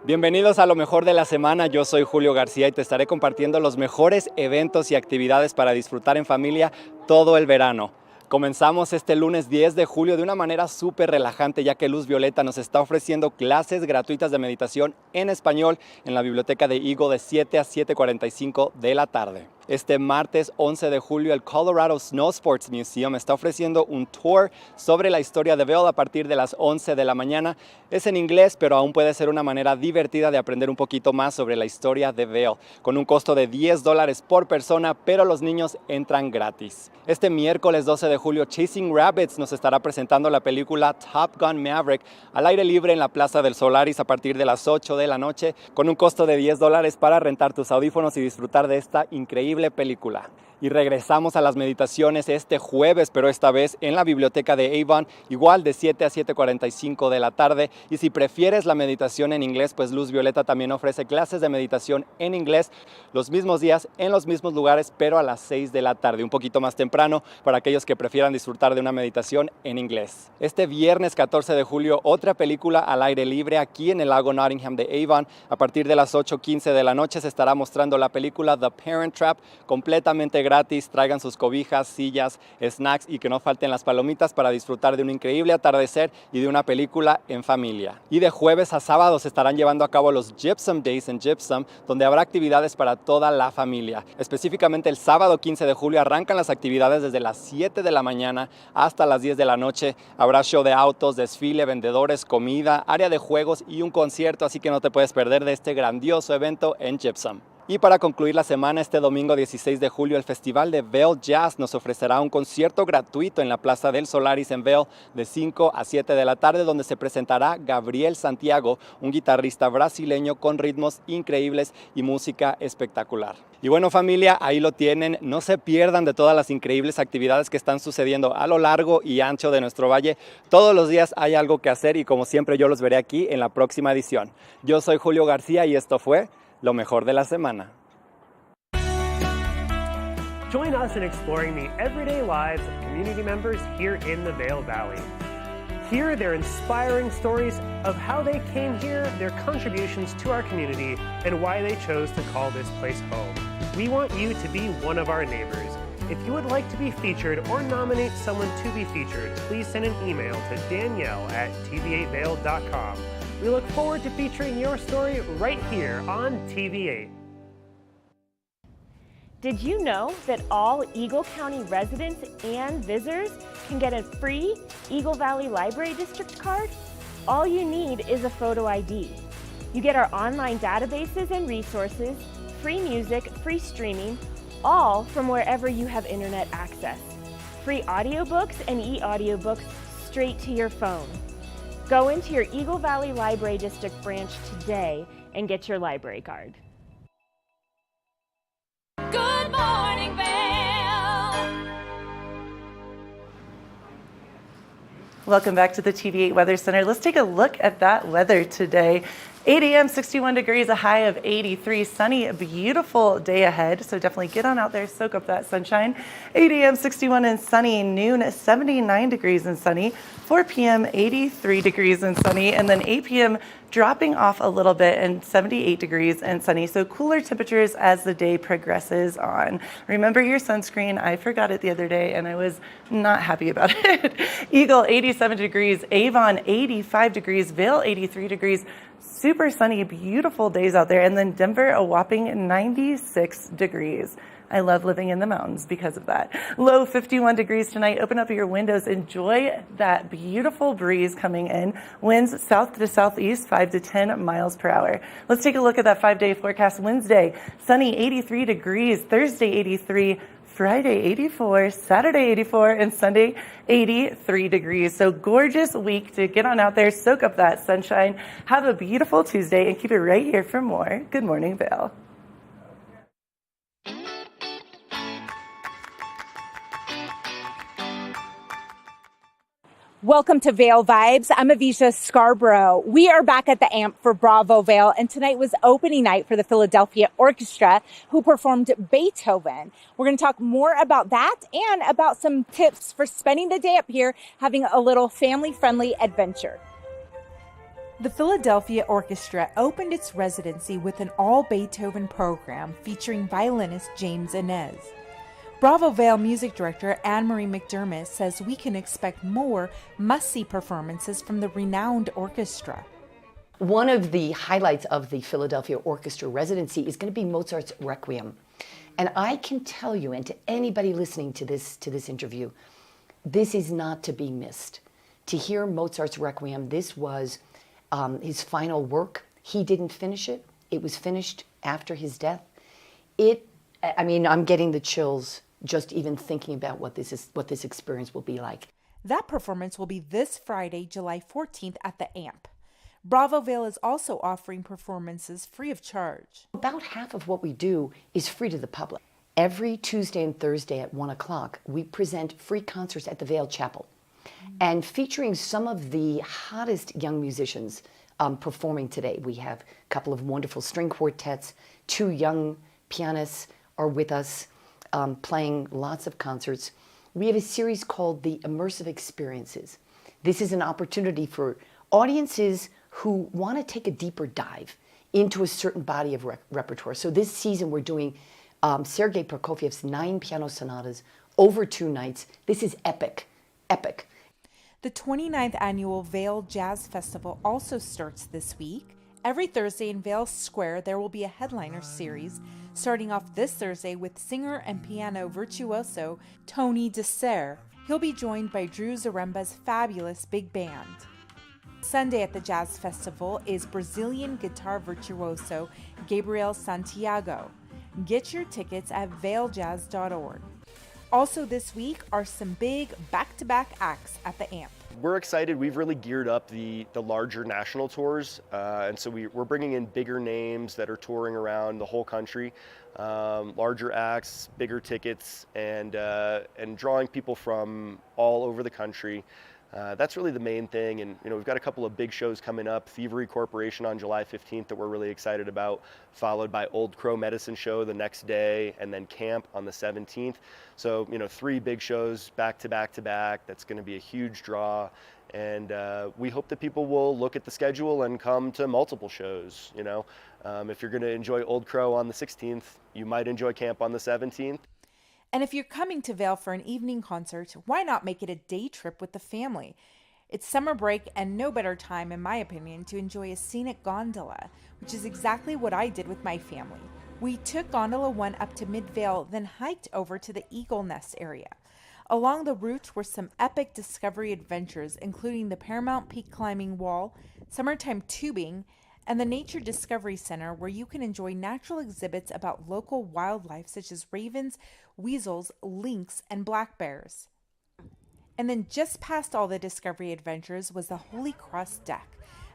Bienvenidos a lo mejor de la semana, yo soy Julio García y te estaré compartiendo los mejores eventos y actividades para disfrutar en familia todo el verano. Comenzamos este lunes 10 de julio de una manera súper relajante, ya que Luz Violeta nos está ofreciendo clases gratuitas de meditación en español en la biblioteca de Eagle de 7 a 7:45 de la tarde. Este martes 11 de julio, el Colorado Snow Sports Museum está ofreciendo un tour sobre la historia de Vail a partir de las 11 de la mañana. Es en inglés, pero aún puede ser una manera divertida de aprender un poquito más sobre la historia de Vail, con un costo de $10 por persona, pero los niños entran gratis. Este miércoles 12 de julio, Chasing Rabbits nos estará presentando la película Top Gun Maverick al aire libre en la Plaza del Solaris a partir de las 8 de la noche, con un costo de $10 para rentar tus audífonos y disfrutar de esta increíble película. Y regresamos a las meditaciones este jueves, pero esta vez en la biblioteca de Avon, igual de 7 a 7:45 de la tarde. Y si prefieres la meditación en inglés, pues Luz Violeta también ofrece clases de meditación en inglés los mismos días, en los mismos lugares, pero a las 6 de la tarde, un poquito más temprano para aquellos que prefieran disfrutar de una meditación en inglés. Este viernes 14 de julio, otra película al aire libre aquí en el lago Nottingham de Avon. A partir de las 8:15 de la noche se estará mostrando la película The Parent Trap, completamente gratis. Traigan sus cobijas, sillas, snacks y que no falten las palomitas para disfrutar de un increíble atardecer y de una película en familia. Y de jueves a sábado se estarán llevando a cabo los Gypsum Days en Gypsum, donde habrá actividades para toda la familia. Específicamente el sábado 15 de julio arrancan las actividades desde las 7 de la mañana hasta las 10 de la noche. Habrá show de autos, desfile, vendedores, comida, área de juegos y un concierto, así que no te puedes perder de este grandioso evento en Gypsum. Y para concluir la semana, este domingo 16 de julio, el Festival de Vail Jazz nos ofrecerá un concierto gratuito en la Plaza del Solaris en Vail de 5 a 7 de la tarde, donde se presentará Gabriel Santiago, un guitarrista brasileño con ritmos increíbles y música espectacular. Y bueno, familia, ahí lo tienen. No se pierdan de todas las increíbles actividades que están sucediendo a lo largo y ancho de nuestro valle. Todos los días hay algo que hacer y como siempre yo los veré aquí en la próxima edición. Yo soy Julio García y esto fue Lo mejor de la semana. Join us in exploring the everyday lives of community members here in the Vail Valley. Hear their inspiring stories of how they came here, their contributions to our community, and why they chose to call this place home. We want you to be one of our neighbors. If you would like to be featured or nominate someone to be featured, please send an email to Danielle@tv8vail.com. We look forward to featuring your story right here on TV8. Did you know that all Eagle County residents and visitors can get a free Eagle Valley Library District card? all you need is a photo ID. You get our online databases and resources, free music, free streaming, all from wherever you have internet access. Free audiobooks and e-audiobooks straight to your phone. Go into your Eagle Valley Library District branch today and get your library card. Good morning, Vail. Welcome back to the TV8 Weather Center. Let's take a look at that weather today. 8 a.m., 61 degrees, a high of 83. Sunny, a beautiful day ahead. So definitely get on out there, soak up that sunshine. 8 a.m., 61 and sunny. Noon, 79 degrees and sunny. 4 p.m., 83 degrees and sunny. And then 8 p.m., dropping off a little bit and 78 degrees and sunny. So cooler temperatures as the day progresses on. Remember your sunscreen. I forgot it the other day and I was not happy about it. Eagle, 87 degrees. Avon, 85 degrees. Vail, 83 degrees. Super sunny, beautiful days out there. And then Denver, a whopping 96 degrees. I love living in the mountains because of that. Low 51 degrees tonight. Open up your windows. Enjoy that beautiful breeze coming in. Winds south to southeast, 5 to 10 miles per hour. Let's take a look at that 5-day forecast. Wednesday, sunny, 83 degrees. Thursday, 83. Friday, 84, Saturday, 84, and Sunday, 83 degrees. So gorgeous week to get on out there, soak up that sunshine, have a beautiful Tuesday, and keep it right here for more Good Morning Vail. Welcome to Vail Vibes. I'm Avisha Scarborough. We are back at the AMP for Bravo Vail, and tonight was opening night for the Philadelphia Orchestra, who performed Beethoven. We're going to talk more about that and about some tips for spending the day up here, having a little family-friendly adventure. The Philadelphia Orchestra opened its residency with an all-Beethoven program featuring violinist James Inez. Bravo Vail music director Anne-Marie McDermott says we can expect more must-see performances from the renowned orchestra. One of the highlights of the Philadelphia Orchestra residency is going to be Mozart's Requiem. And I can tell you, and to anybody listening to this interview, this is not to be missed. To hear Mozart's Requiem, this was his final work. He didn't finish it. It was finished after his death. I'm getting the chills just even thinking about what this experience will be like. That performance will be this Friday, July 14th at the AMP. Bravo Vail is also offering performances free of charge. About half of what we do is free to the public. Every Tuesday and Thursday at 1 o'clock, we present free concerts at the Vail Chapel. And featuring some of the hottest young musicians performing today. We have a couple of wonderful string quartets, 2 young pianists are with us, playing lots of concerts. We have a series called the Immersive Experiences. This is an opportunity for audiences who want to take a deeper dive into a certain body of repertoire. So this season we're doing Sergei Prokofiev's 9 piano sonatas over 2 nights. This is epic, epic. The 29th annual Vail Jazz Festival also starts this week. Every Thursday in Vail Square, there will be a headliner series, starting off this Thursday with singer and piano virtuoso Tony Desser. He'll be joined by Drew Zaremba's fabulous big band. Sunday at the Jazz Festival is Brazilian guitar virtuoso Gabriel Santiago. Get your tickets at vailjazz.org. Also this week are some big back-to-back acts at the AMP. We're excited. We've really geared up the larger national tours, and so we're bringing in bigger names that are touring around the whole country, larger acts, bigger tickets, and drawing people from all over the country. That's really the main thing, and we've got a couple of big shows coming up. Thievery Corporation on July 15th that we're really excited about, followed by Old Crow Medicine Show the next day, and then Camp on the 17th. So 3 big shows back to back to back. That's going to be a huge draw, and we hope that people will look at the schedule and come to multiple shows. If you're going to enjoy Old Crow on the 16th, you might enjoy Camp on the 17th. And if you're coming to Vail for an evening concert, why not make it a day trip with the family? It's summer break and no better time, in my opinion, to enjoy a scenic gondola, which is exactly what I did with my family. We took Gondola 1 up to Mid-Vail, then hiked over to the Eagle Nest area. Along the route were some epic discovery adventures, including the Paramount Peak Climbing Wall, summertime tubing, and the Nature Discovery Center, where you can enjoy natural exhibits about local wildlife such as ravens, weasels, lynx, and black bears. And then just past all the discovery adventures was the Holy Cross Deck,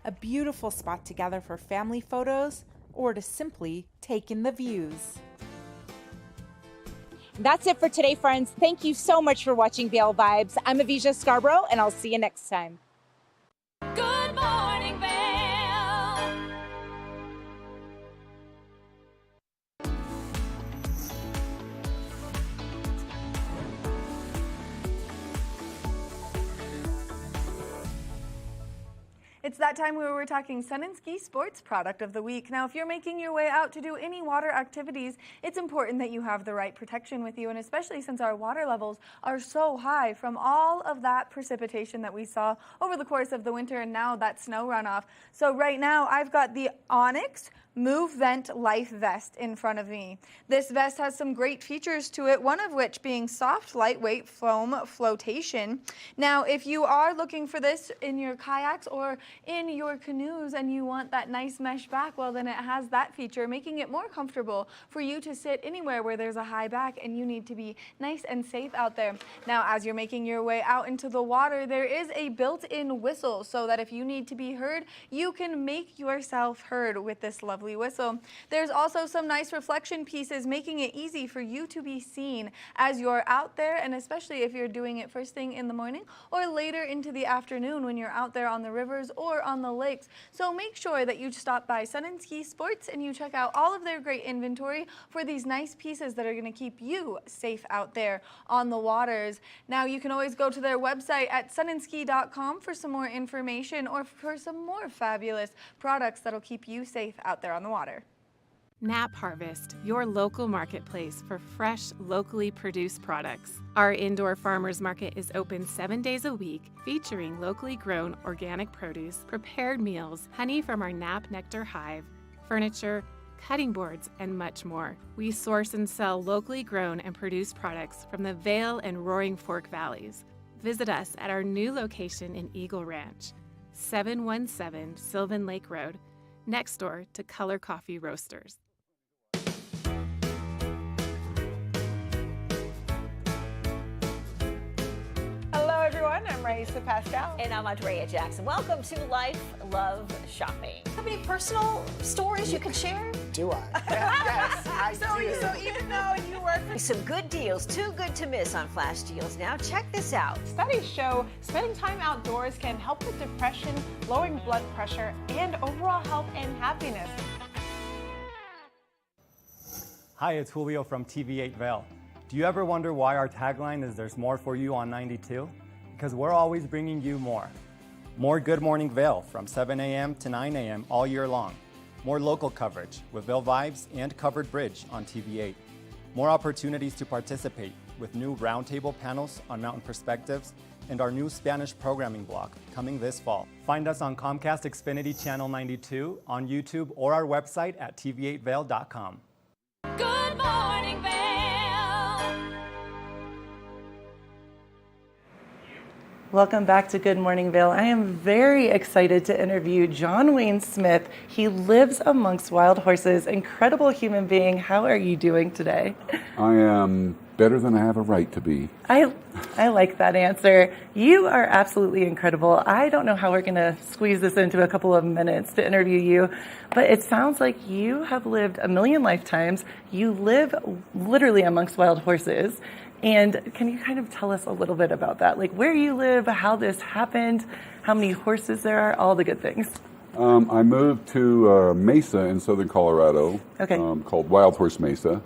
a beautiful spot to gather for family photos or to simply take in the views. That's it for today, friends. Thank you so much for watching Vail Vibes. I'm Avisha Scarborough, and I'll see you next time. Good morning, Vail. It's that time where we're talking Sun and Ski Sports Product of the Week. Now, if you're making your way out to do any water activities, it's important that you have the right protection with you, and especially since our water levels are so high from all of that precipitation that we saw over the course of the winter and now that snow runoff. So right now, I've got the Onyx Move Vent Life Vest in front of me. This vest has some great features to it, one of which being soft, lightweight foam flotation. Now, if you are looking for this in your kayaks or in your canoes and you want that nice mesh back, well, then it has that feature, making it more comfortable for you to sit anywhere where there's a high back and you need to be nice and safe out there. Now, as you're making your way out into the water, there is a built-in whistle so that if you need to be heard, you can make yourself heard with this lovely whistle. There's also some nice reflection pieces, making it easy for you to be seen as you're out there, and especially if you're doing it first thing in the morning or later into the afternoon when you're out there on the rivers or on the lakes. So make sure that you stop by Sun and Ski Sports and you check out all of their great inventory for these nice pieces that are going to keep you safe out there on the waters. Now, you can always go to their website at sunandski.com for some more information or for some more fabulous products that'll keep you safe out there on the water. Nap Harvest, your local marketplace for fresh, locally produced products. Our indoor farmers market is open 7 days a week, featuring locally grown organic produce, prepared meals, honey from our Nap Nectar hive, furniture, cutting boards, and much more. We source and sell locally grown and produced products from the Vail and Roaring Fork Valleys. Visit us at our new location in Eagle Ranch, 717 Sylvan Lake Road, next door to Color Coffee Roasters. Hello, everyone. I'm Raisa Pascal. And I'm Andrea Jackson. Welcome to Life, Love, Shopping. Have any personal stories you can share? Do I? Yes, I do. So even though you work for some good deals, too good to miss on flash deals now, check this out. Studies show spending time outdoors can help with depression, lowering blood pressure, and overall health and happiness. Hi, it's Julio from TV8 Vail. Do you ever wonder why our tagline is "There's more for you on 92"? Because we're always bringing you more. More Good Morning Vail from 7 a.m. to 9 a.m. all year long. More local coverage with Vail Vibes and Covered Bridge on TV8. More opportunities to participate with new roundtable panels on mountain perspectives and our new Spanish programming block coming this fall. Find us on Comcast Xfinity Channel 92, on YouTube, or our website at tv8vail.com. Good morning, Vail. Welcome back to Good Morning Vail. I am very excited to interview John Wayne Smith. He lives amongst wild horses. Incredible human being. How are you doing today? I am better than I have a right to be. I like that answer. You are absolutely incredible. I don't know how we're going to squeeze this into a couple of minutes to interview you, but it sounds like you have lived a million lifetimes. You live literally amongst wild horses. And can you kind of tell us a little bit about that? Like where you live, how this happened, how many horses there are, all the good things. I moved to Mesa in southern Colorado, called Wild Horse Mesa.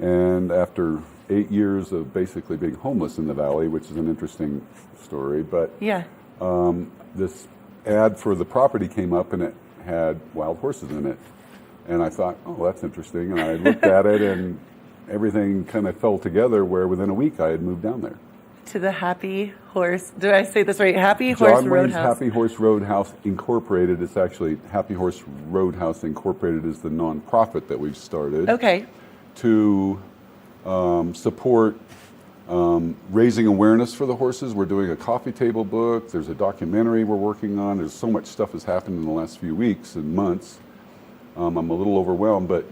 And after 8 years of basically being homeless in the valley, which is an interesting story, but this ad for the property came up and it had wild horses in it. And I thought, oh, that's interesting. And I looked at it and everything kind of fell together where within a week I had moved down there. To the Happy Horse, do I say this right? Happy Horse John Wayne's Roadhouse. Happy Horse Roadhouse Incorporated. It's actually Happy Horse Roadhouse Incorporated is the nonprofit that we've started. Okay. To support raising awareness for the horses. We're doing a coffee table book. There's a documentary we're working on. There's so much stuff has happened in the last few weeks and months. I'm a little overwhelmed, but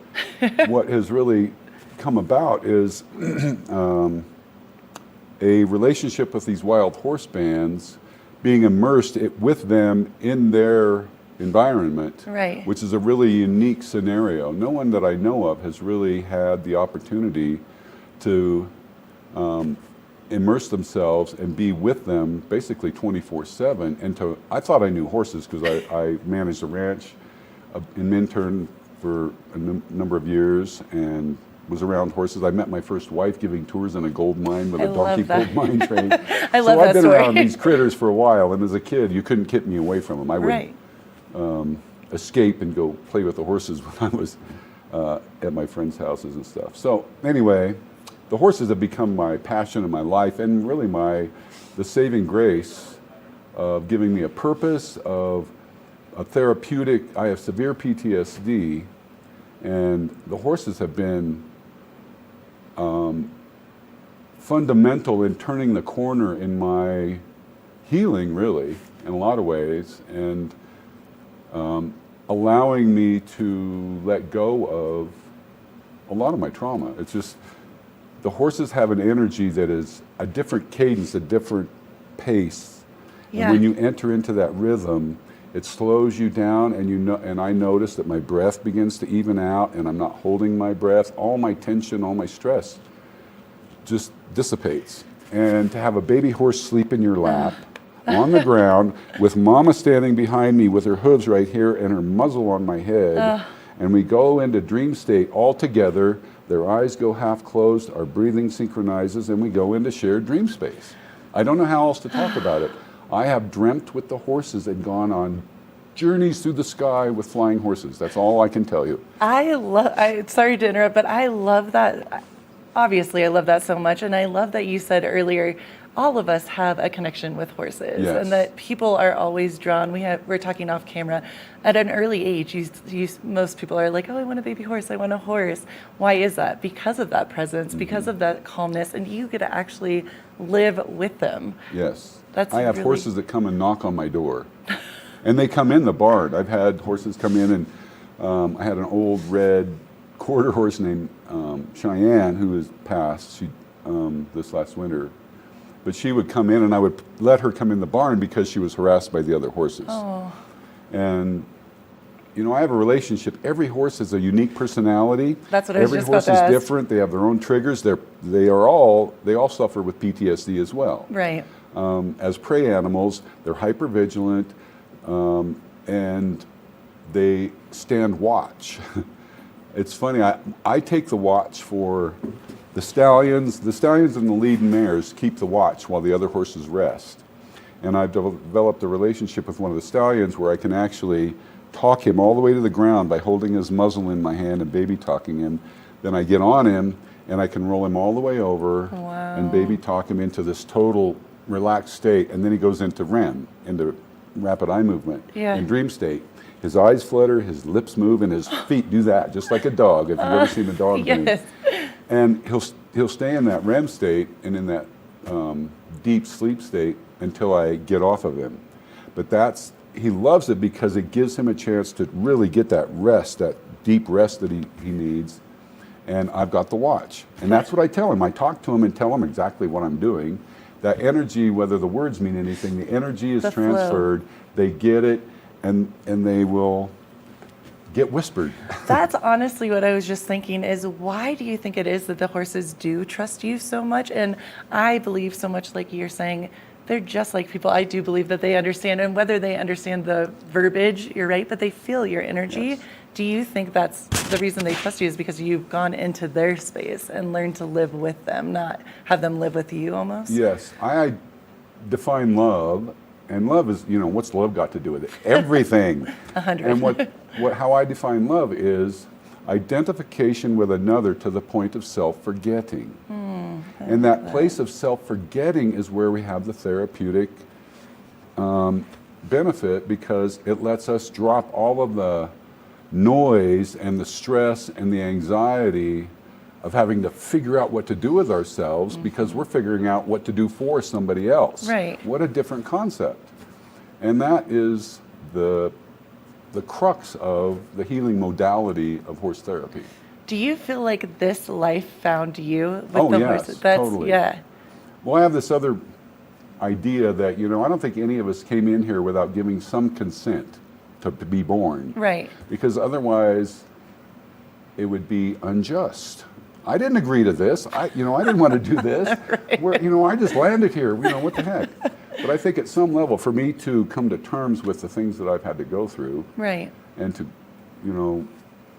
what has really come about is a relationship with these wild horse bands, being immersed with them in their environment, Right. which is a really unique scenario. No one that I know of has really had the opportunity to immerse themselves and be with them basically 24/7. And I thought I knew horses because I managed a ranch in Minturn for a number of years and was around horses. I met my first wife giving tours in a gold mine with a donkey-pulled mine train. I love so I've that been story. around these critters for a while, and as a kid, you couldn't keep me away from them. I would Right. escape and go play with the horses when I was at my friends' houses and stuff. So anyway, the horses have become my passion in my life, and really the saving grace of giving me a purpose, of a therapeutic. I have severe PTSD, and the horses have been fundamental in turning the corner in my healing, really, in a lot of ways, and allowing me to let go of a lot of my trauma. It's just, the horses have an energy that is a different cadence, a different pace. Yeah. And when you enter into that rhythm, it slows you down, and I notice that my breath begins to even out, and I'm not holding my breath. All my tension, all my stress just dissipates. And to have a baby horse sleep in your lap on the ground with mama standing behind me with her hooves right here and her muzzle on my head, and we go into dream state all together, their eyes go half closed, our breathing synchronizes, and we go into shared dream space. I don't know how else to talk about it. I have dreamt with the horses and gone on journeys through the sky with flying horses. That's all I can tell you. Sorry to interrupt, but I love that. Obviously, I love that so much. And I love that you said earlier, all of us have a connection with horses, Yes. and that people are always drawn. We're talking off camera. At an early age, most people are like, oh, I want a baby horse, I want a horse. Why is that? Because of that presence, because of that calmness, and you get to actually live with them. Yes. That's I have really- horses that come and knock on my door. And they come in the barn. I've had horses come in, and I had an old red quarter horse named Cheyenne, who has passed this last winter. But she would come in, and I would let her come in the barn because she was harassed by the other horses. Oh. And I have a relationship. Every horse has a unique personality. That's what I was just about to Every horse ask. is different. They have their own triggers. They all suffer with PTSD as well. Right. As prey animals, they're hypervigilant, and they stand watch. It's funny. I take the watch for the stallions. The stallions and the lead mares keep the watch while the other horses rest. And I've developed a relationship with one of the stallions where I can actually talk him all the way to the ground by holding his muzzle in my hand and baby talking him. Then I get on him and I can roll him all the way over and baby talk him into this total relaxed state. And then he goes into REM, into rapid eye movement, in dream state. His eyes flutter, his lips move, and his feet do that, just like a dog, if you've ever seen a dog Yes. move. And he'll stay in that REM state and in that deep sleep state until I get off of him. But he loves it because it gives him a chance to really get that rest, that deep rest that he needs. And I've got the watch. And that's what I tell him. I talk to him and tell him exactly what I'm doing. That energy, whether the words mean anything, the energy is The flow. transferred. They get it, and they will get whispered. That's honestly what I was just thinking is, why do you think it is that the horses do trust you so much? And I believe so much, like you're saying, they're just like people. I do believe that they understand, and whether they understand the verbiage, you're right, but they feel your energy. Yes. Do you think that's the reason they trust you, is because you've gone into their space and learned to live with them, not have them live with you almost? Yes. I define love, and love is, what's love got to do with it? Everything. 100. And how I define love is identification with another to the point of self-forgetting. And that place of self-forgetting is where we have the therapeutic benefit, because it lets us drop all of the noise and the stress and the anxiety of having to figure out what to do with ourselves because we're figuring out what to do for somebody else. Right. What a different concept. And that is the crux of the healing modality of horse therapy. Do you feel like this life found you with Oh, the yes, horses? That's, totally. Yeah. Well, I have this other idea that, I don't think any of us came in here without giving some consent to be born. Right. Because otherwise it would be unjust. I didn't agree to this. I didn't want to do this. I just landed here. What the heck? But I think at some level, for me to come to terms with the things that I've had to go through, Right. and to,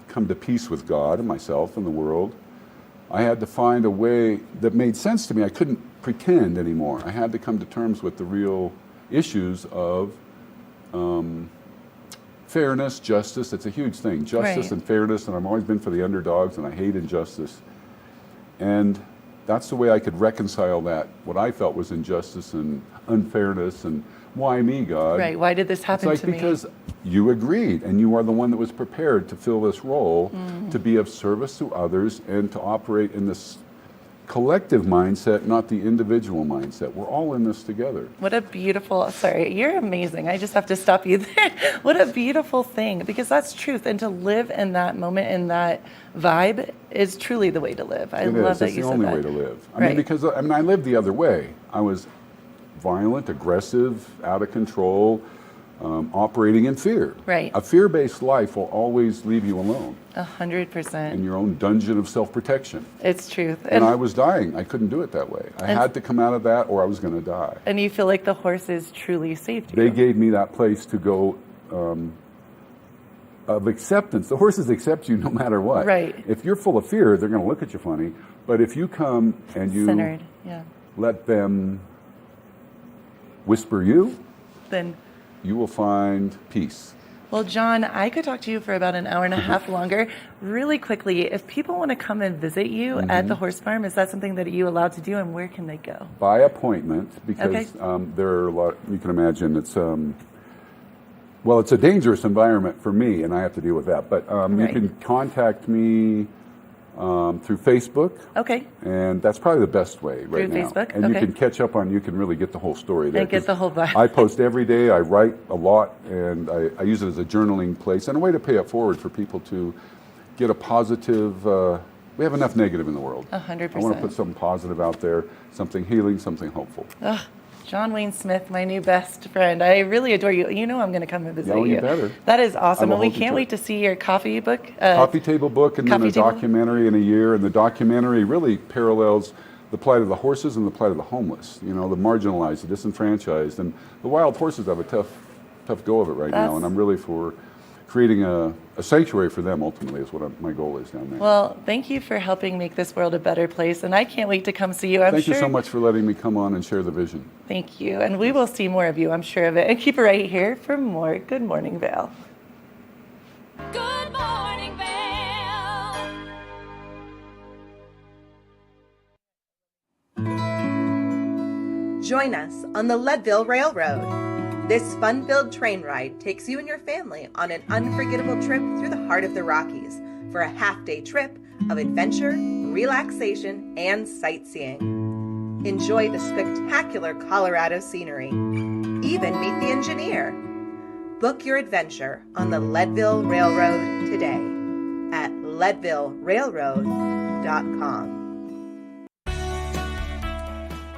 come to peace with God and myself and the world, I had to find a way that made sense to me. I couldn't pretend anymore. I had to come to terms with the real issues of fairness, justice. It's a huge thing. Justice Right. and fairness, and I've always been for the underdogs, and I hate injustice. And that's the way I could reconcile that, what I felt was injustice and unfairness, and why me, God? Right. Why did this happen It's to like, me? because you agreed, and you are the one that was prepared to fill this role, to be of service to others, and to operate in this collective mindset, not the individual mindset. We're all in this together. What a beautiful, sorry, you're amazing. I just have to stop you there. What a beautiful thing, because that's truth. And to live in that moment, in that vibe, is truly the way to live. I love that you said that. It's the only way to live. I Right. mean, because I lived the other way. I was violent, aggressive, out of control, operating in fear. Right. A fear-based life will always leave you alone 100%. in your own dungeon of self-protection. It's truth. And I was dying. I couldn't do it that way. I And- had to come out of that, or I was going to die. And you feel like the horses truly saved you. They gave me that place to go of acceptance. The horses accept you no matter what. Right. If you're full of fear, they're going to look at you funny. But if you come and you Centered, yeah. let them whisper you, Then, you will find peace. well, John, I could talk to you for about an hour and a half longer. Really quickly, if people want to come and visit you at the horse farm, is that something that you allowed to do, and where can they go? By appointment, because Okay. there are a lot, you can imagine it's it's a dangerous environment for me, and I have to deal with that. But you Right. can contact me through Facebook. Okay. And that's probably the best way right Through now. Facebook? And you Okay. can catch up on, you can really get the whole story there. And get 'cause the whole vibe. I post every day, I write a lot, and I use it as a journaling place and a way to pay it forward for people to get a positive, we have enough negative in the world. 100%. I want to put something positive out there, something healing, something hopeful. Ugh, John Wayne Smith, my new best friend. I really adore you. You know I'm going to come and visit Oh, you. you better. That is awesome. I And will we hold you can't to wait it. to see your coffee book. Coffee table book, and then coffee a table? documentary in a year. And the documentary really parallels the plight of the horses and the plight of the homeless, the marginalized, the disenfranchised. And the wild horses have a tough go of it right now. And I'm really for creating a sanctuary for them, ultimately, is what my goal is down there. Well, thank you for helping make this world a better place. And I can't wait to come see you. Thank you so much for letting me come on and share the vision. Thank you. And we will see more of you, I'm sure of it. And keep it right here for more Good Morning Vail. Good morning, Vail. Join us on the Leadville Railroad. This fun-filled train ride takes you and your family on an unforgettable trip through the heart of the Rockies for a half-day trip of adventure, relaxation, and sightseeing. Enjoy the spectacular Colorado scenery. Even meet the engineer. Book your adventure on the Leadville Railroad today at leadvillerailroad.com.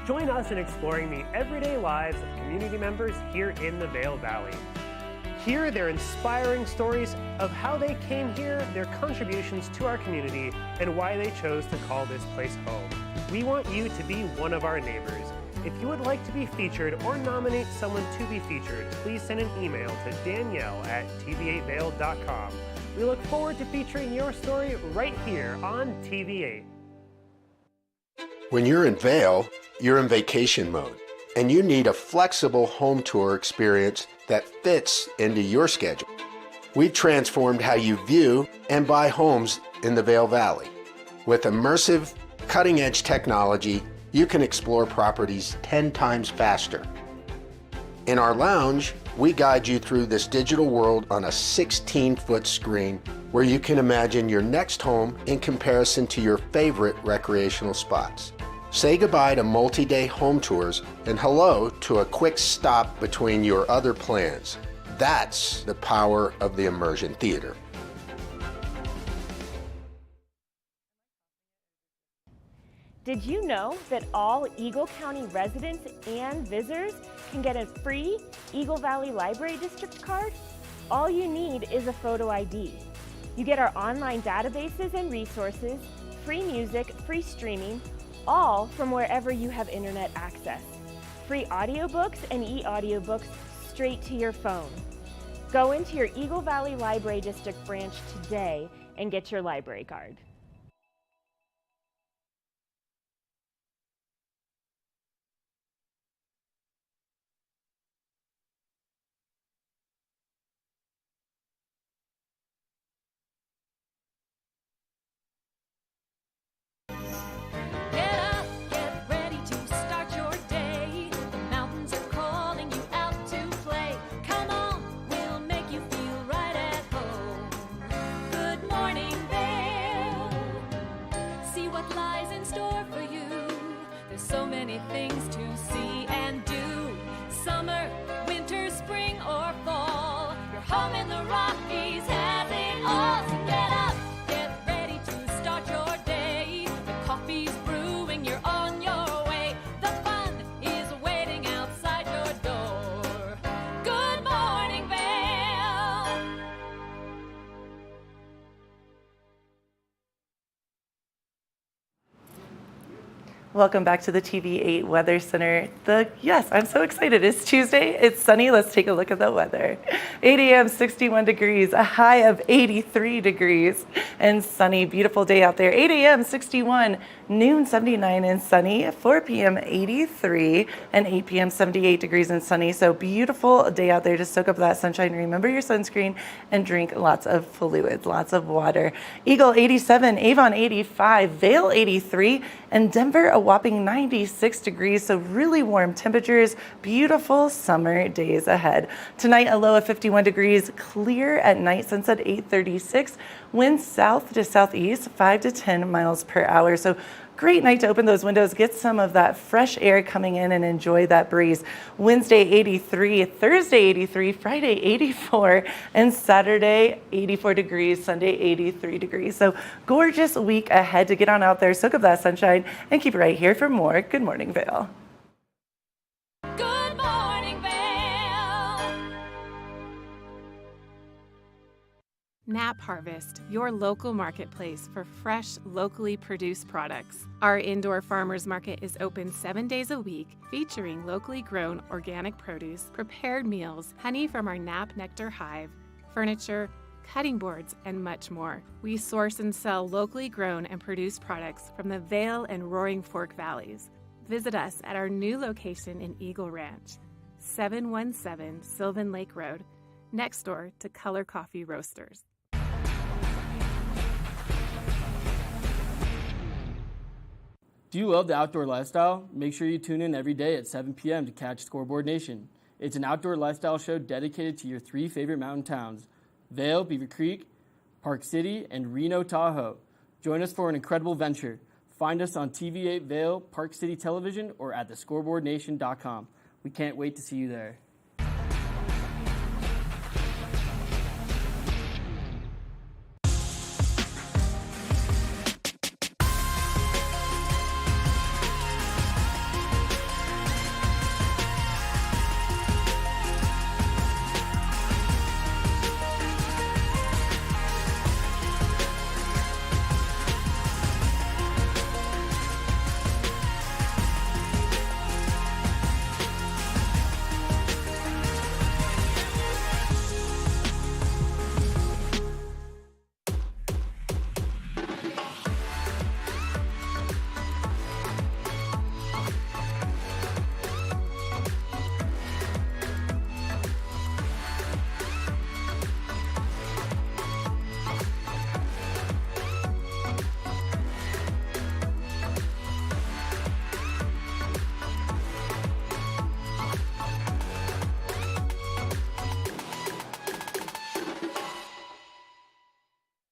Join us in exploring the everyday lives of community members here in the Vail Valley. Hear their inspiring stories of how they came here, their contributions to our community, and why they chose to call this place home. We want you to be one of our neighbors. If you would like to be featured or nominate someone to be featured, please send an email to Danielle@tv8vail.com. We look forward to featuring your story right here on TV8. When you're in Vail, you're in vacation mode, and you need a flexible home tour experience that fits into your schedule. We've transformed how you view and buy homes in the Vail Valley. With immersive, cutting-edge technology, you can explore properties 10 times faster. In our lounge, we guide you through this digital world on a 16-foot screen where you can imagine your next home in comparison to your favorite recreational spots. Say goodbye to multi-day home tours and hello to a quick stop between your other plans. That's the power of the Immersion Theater. Did you know that all Eagle County residents and visitors can get a free Eagle Valley Library District card? All you need is a photo ID. You get our online databases and resources, free music, free streaming, all from wherever you have internet access. Free audiobooks and e-audiobooks straight to your phone. Go into your Eagle Valley Library District branch today and get your library card. Get up, get ready to start your day. The mountains are calling you out to play. Come on, we'll make you feel right at home. Good morning, Vail. See what lies in store for you. There's so many things to see and do. Summer, winter, spring, or fall. Your home in the Rockies has it all. So get up, get ready to start your day. The coffee's brewing, you're on your way. The fun is waiting outside your door. Good morning, Vail. Welcome back to the TV8 Weather Center. Yes, I'm so excited. It's Tuesday. It's sunny. Let's take a look at the weather. 8 a.m., 61 degrees, a high of 83 degrees, and sunny. Beautiful day out there. 8 a.m., 61, noon, 79 and sunny. 4 p.m., 83, and 8 p.m., 78 degrees and sunny. So beautiful day out there. Just soak up that sunshine. Remember your sunscreen and drink lots of fluids, lots of water. Eagle 87, Avon 85, Vail 83, and Denver a whopping 96 degrees, so really warm temperatures, beautiful summer days ahead. Tonight, a low of 51 degrees, clear at night, sunset 8:36, winds south to southeast 5 to 10 miles per hour. So great night to open those windows, get some of that fresh air coming in and enjoy that breeze. Wednesday 83, Thursday 83, Friday 84, and Saturday 84 degrees, Sunday 83 degrees. So gorgeous week ahead to get on out there, soak up that sunshine, and keep it right here for more Good Morning Vail. Good morning, Vail. Nap Harvest, your local marketplace for fresh, locally produced products. Our indoor farmers market is open 7 days a week, featuring locally grown organic produce, prepared meals, honey from our Nap Nectar hive, furniture, cutting boards, and much more. We source and sell locally grown and produced products from the Vail and Roaring Fork Valleys. Visit us at our new location in Eagle Ranch, 717 Sylvan Lake Road, next door to Color Coffee Roasters. Do you love the outdoor lifestyle? Make sure you tune in every day at 7 p.m. to catch Scoreboard Nation. It's an outdoor lifestyle show dedicated to your 3 favorite mountain towns, Vail, Beaver Creek, Park City, and Reno, Tahoe. Join us for an incredible venture. Find us on TV8 Vail, Park City Television, or at thescoreboardnation.com. We can't wait to see you there.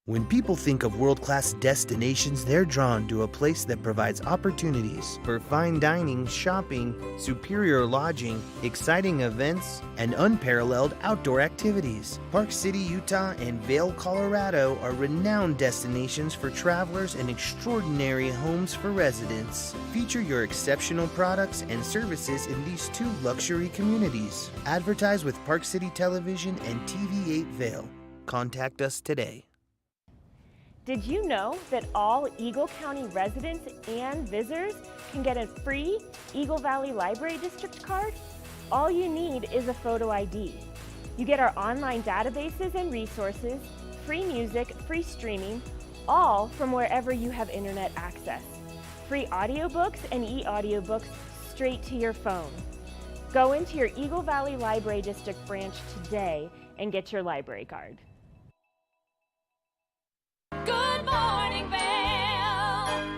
When people think of world-class destinations, they're drawn to a place that provides opportunities for fine dining, shopping, superior lodging, exciting events, and unparalleled outdoor activities. Park City, Utah and Vail, Colorado are renowned destinations for travelers and extraordinary homes for residents. Feature your exceptional products and services in these two luxury communities. Advertise with Park City Television and TV8 Vail. Contact us today. Did you know that all Eagle County residents and visitors can get a free Eagle Valley Library District card? All you need is a photo ID. You get our online databases and resources, free music, free streaming, all from wherever you have internet access. Free audiobooks and e-audiobooks straight to your phone. Go into your Eagle Valley Library District branch today and get your library card. Good morning, Vail.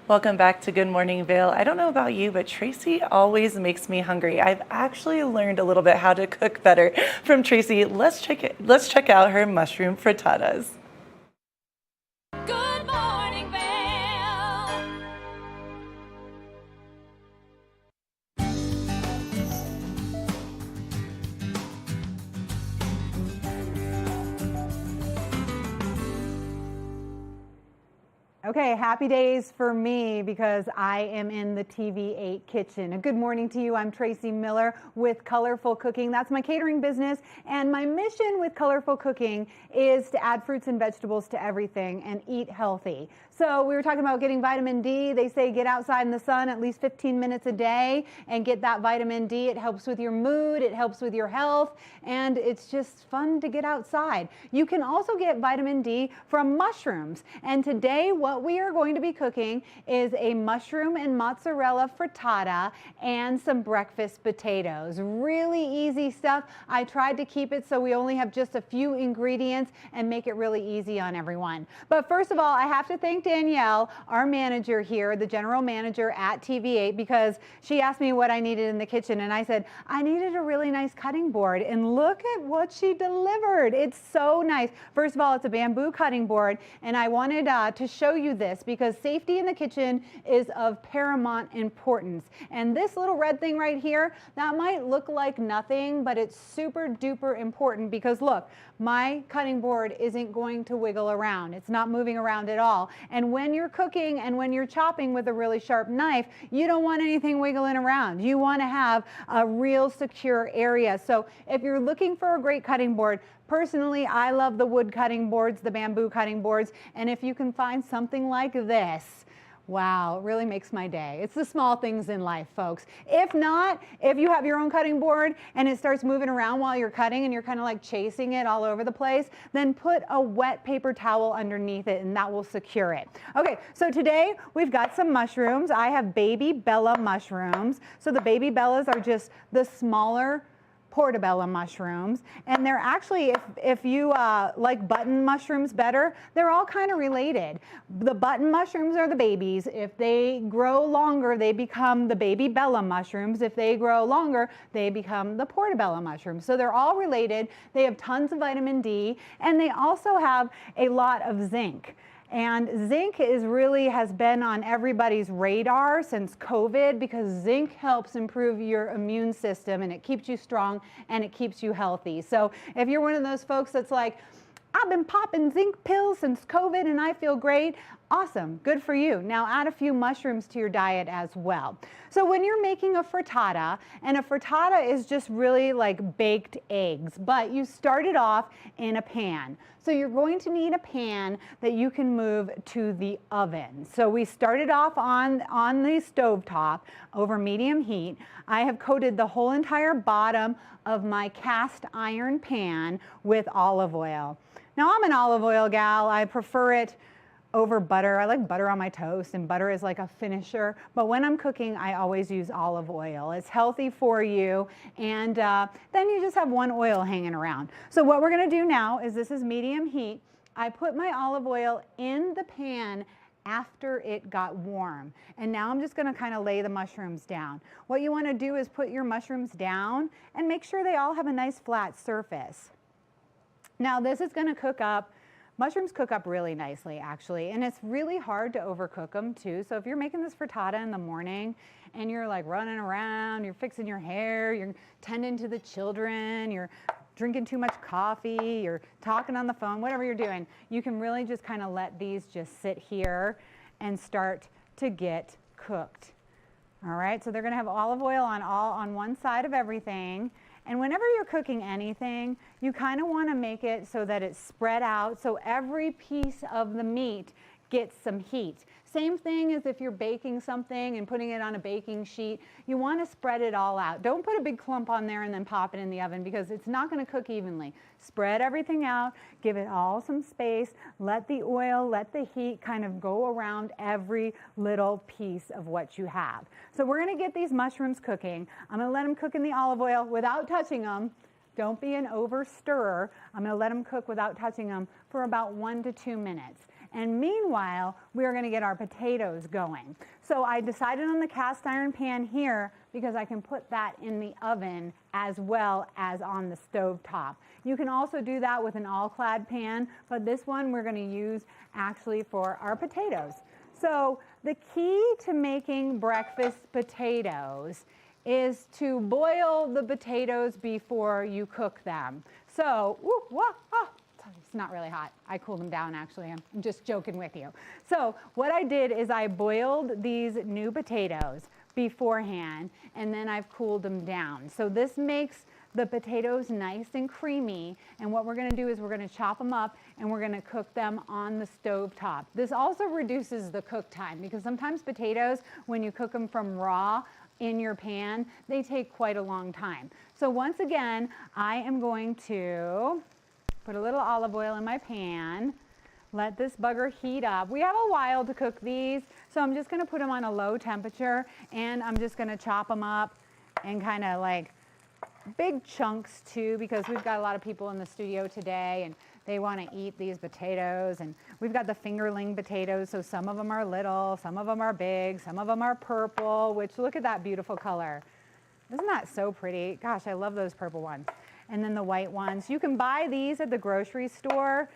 Welcome back to Good Morning Vail. I don't know about you, but Tracy always makes me hungry. I've actually learned a little bit how to cook better from Tracy. Let's check out her mushroom frittatas. Good morning, Vail. Okay, happy days for me because I am in the TV8 kitchen. Good morning to you. I'm Tracy Miller with Colorful Cooking. That's my catering business, and my mission with Colorful Cooking is to add fruits and vegetables to everything and eat healthy. So we were talking about getting vitamin D. They say get outside in the sun at least 15 minutes a day and get that vitamin D. It helps with your mood, it helps with your health, and it's just fun to get outside. You can also get vitamin D from mushrooms, and today what we are going to be cooking is a mushroom and mozzarella frittata and some breakfast potatoes. Really easy stuff. I tried to keep it so we only have just a few ingredients and make it really easy on everyone. But first of all, I have to thank Danielle, our manager here, the general manager at TV8, because she asked me what I needed in the kitchen, and I said, I needed a really nice cutting board, and look at what she delivered. It's so nice. First of all, it's a bamboo cutting board, and I wanted to show you this because safety in the kitchen is of paramount importance. And this little red thing right here, that might look like nothing, but it's super duper important because look, my cutting board isn't going to wiggle around. It's not moving around at all. And when you're cooking and when you're chopping with a really sharp knife, you don't want anything wiggling around. You want to have a real secure area. So if you're looking for a great cutting board, personally, I love the wood cutting boards, the bamboo cutting boards. And if you can find something like this, wow, it really makes my day. It's the small things in life, folks. If not, if you have your own cutting board and it starts moving around while you're cutting and you're kind of like chasing it all over the place, then put a wet paper towel underneath it and that will secure it. Okay, so today we've got some mushrooms. I have baby Bella mushrooms. So the baby Bellas are just the smaller portobello mushrooms, and they're actually, if you like button mushrooms better, they're all kind of related. The button mushrooms are the babies. If they grow longer, they become the baby Bella mushrooms. If they grow longer, they become the portobello mushrooms. So they're all related. They have tons of vitamin D, and they also have a lot of zinc. And zinc has been on everybody's radar since COVID because zinc helps improve your immune system and it keeps you strong and it keeps you healthy. So if you're one of those folks that's like, I've been popping zinc pills since COVID and I feel great, awesome, good for you. Now add a few mushrooms to your diet as well. So when you're making a frittata, and a frittata is just really like baked eggs, but you start it off in a pan. So you're going to need a pan that you can move to the oven. So we started off on the stovetop over medium heat. I have coated the whole entire bottom of my cast iron pan with olive oil. Now I'm an olive oil gal. I prefer it over butter. I like butter on my toast, and butter is like a finisher. But when I'm cooking, I always use olive oil. It's healthy for you, and then you just have one oil hanging around. So what we're gonna do now is, this is medium heat. I put my olive oil in the pan after it got warm. And now I'm just gonna kind of lay the mushrooms down. What you wanna do is put your mushrooms down and make sure they all have a nice flat surface. Now this is gonna cook up. Mushrooms cook up really nicely, actually, and it's really hard to overcook them too. So if you're making this frittata in the morning and you're like running around, you're fixing your hair, you're tending to the children, you're drinking too much coffee, you're talking on the phone, whatever you're doing, you can really just kind of let these just sit here and start to get cooked. All right, so they're gonna have olive oil on one side of everything. And whenever you're cooking anything, you kind of want to make it so that it's spread out so every piece of the meat gets some heat. Same thing as if you're baking something and putting it on a baking sheet. You want to spread it all out. Don't put a big clump on there and then pop it in the oven because it's not going to cook evenly. Spread everything out, give it all some space, let the oil, let the heat kind of go around every little piece of what you have. So we're going to get these mushrooms cooking. I'm going to let them cook in the olive oil without touching them. Don't be an over stirrer. I'm going to let them cook without touching them for about 1 to 2 minutes. And meanwhile, we're going to get our potatoes going. So I decided on the cast iron pan here because I can put that in the oven as well as on the stove top. You can also do that with an all-clad pan, but this one we're going to use actually for our potatoes. So the key to making breakfast potatoes is to boil the potatoes before you cook them. So, it's not really hot. I cooled them down, actually. I'm just joking with you. So what I did is I boiled these new potatoes beforehand, and then I've cooled them down. So this makes the potatoes nice and creamy, and what we're going to do is we're going to chop them up and we're going to cook them on the stove top. This also reduces the cook time because sometimes potatoes, when you cook them from raw in your pan, they take quite a long time. So once again, I am going to put a little olive oil in my pan, let this bugger heat up. We have a while to cook these, so I'm just gonna put them on a low temperature and I'm just gonna chop them up and kind of like big chunks too, because we've got a lot of people in the studio today and they wanna eat these potatoes, and we've got the fingerling potatoes, so some of them are little, some of them are big, some of them are purple, which look at that beautiful color. Isn't that so pretty? Gosh, I love those purple ones. And then the white ones. You can buy these at the grocery store.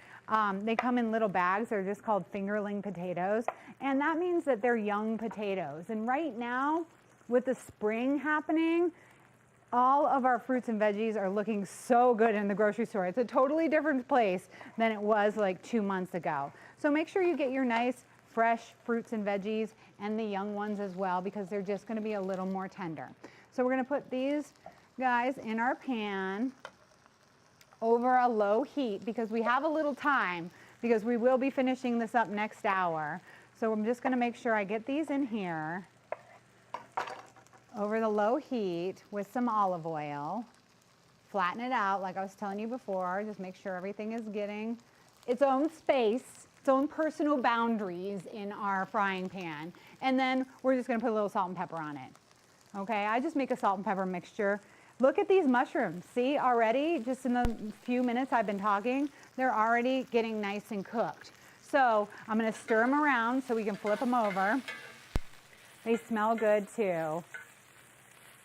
They come in little bags. They're just called fingerling potatoes. And that means that they're young potatoes. And right now, with the spring happening, all of our fruits and veggies are looking so good in the grocery store. It's a totally different place than it was like 2 months ago. So make sure you get your nice, fresh fruits and veggies and the young ones as well, because they're just going to be a little more tender. So we're going to put these guys in our pan over a low heat because we have a little time, because we will be finishing this up next hour. So I'm just going to make sure I get these in here over the low heat with some olive oil. Flatten it out like I was telling you before. Just make sure everything is getting its own space, its own personal boundaries in our frying pan. And then we're just going to put a little salt and pepper on it. Okay, I just make a salt and pepper mixture. Look at these mushrooms. See, already, just in the few minutes I've been talking, they're already getting nice and cooked. So I'm going to stir them around so we can flip them over. They smell good too.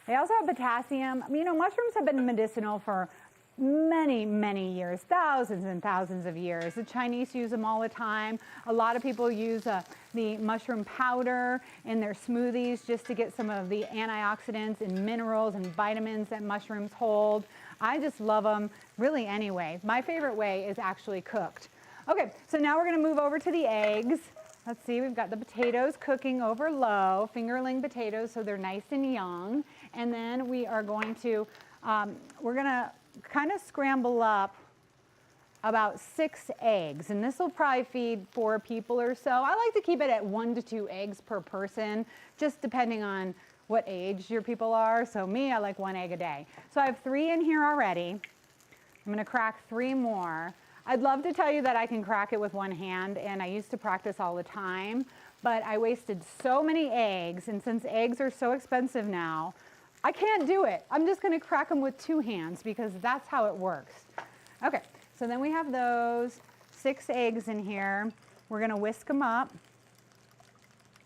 They also have potassium. You know, mushrooms have been medicinal for many, many years, thousands and thousands of years. The Chinese use them all the time. A lot of people use the mushroom powder in their smoothies just to get some of the antioxidants and minerals and vitamins that mushrooms hold. I just love them really anyway. My favorite way is actually cooked. Okay, so now we're going to move over to the eggs. Let's see, we've got the potatoes cooking over low, fingerling potatoes, so they're nice and young. And then we are going to, we're going to kind of scramble up about 6 eggs, and this will probably feed 4 people or so. I like to keep it at 1 to 2 eggs per person, just depending on what age your people are. So me, I like 1 egg a day. So I have 3 in here already. I'm gonna crack 3 more. I'd love to tell you that I can crack it with 1 hand, and I used to practice all the time, but I wasted so many eggs, and since eggs are so expensive now, I can't do it. I'm just gonna crack them with 2 hands because that's how it works. Okay, so then we have those 6 eggs in here. We're gonna whisk them up.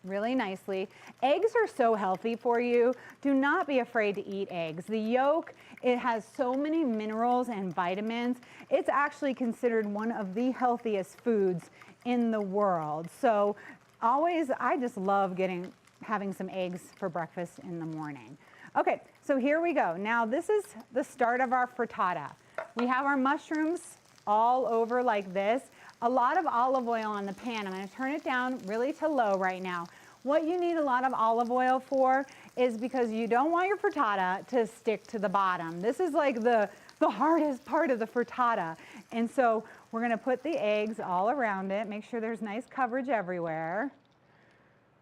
really nicely. Eggs are so healthy for you. Do not be afraid to eat eggs. The yolk, it has so many minerals and vitamins. It's actually considered one of the healthiest foods in the world. So always, I just love having some eggs for breakfast in the morning. Okay, so here we go. Now this is the start of our frittata. We have our mushrooms all over like this. A lot of olive oil on the pan. I'm going to turn it down really to low right now. What you need a lot of olive oil for is because you don't want your frittata to stick to the bottom. This is like the hardest part of the frittata. And so we're going to put the eggs all around it. Make sure there's nice coverage everywhere.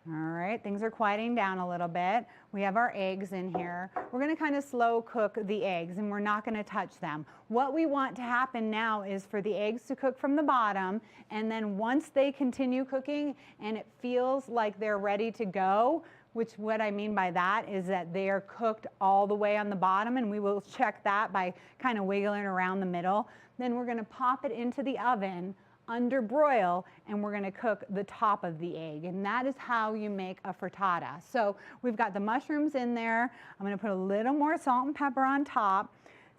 All right, things are quieting down a little bit. We have our eggs in here. We're going to kind of slow cook the eggs, and we're not going to touch them. What we want to happen now is for the eggs to cook from the bottom, and then once they continue cooking and it feels like they're ready to go, which what I mean by that is that they are cooked all the way on the bottom, and we will check that by kind of wiggling around the middle. Then we're going to pop it into the oven under broil, and we're going to cook the top of the egg, and that is how you make a frittata. So we've got the mushrooms in there. I'm going to put a little more salt and pepper on top.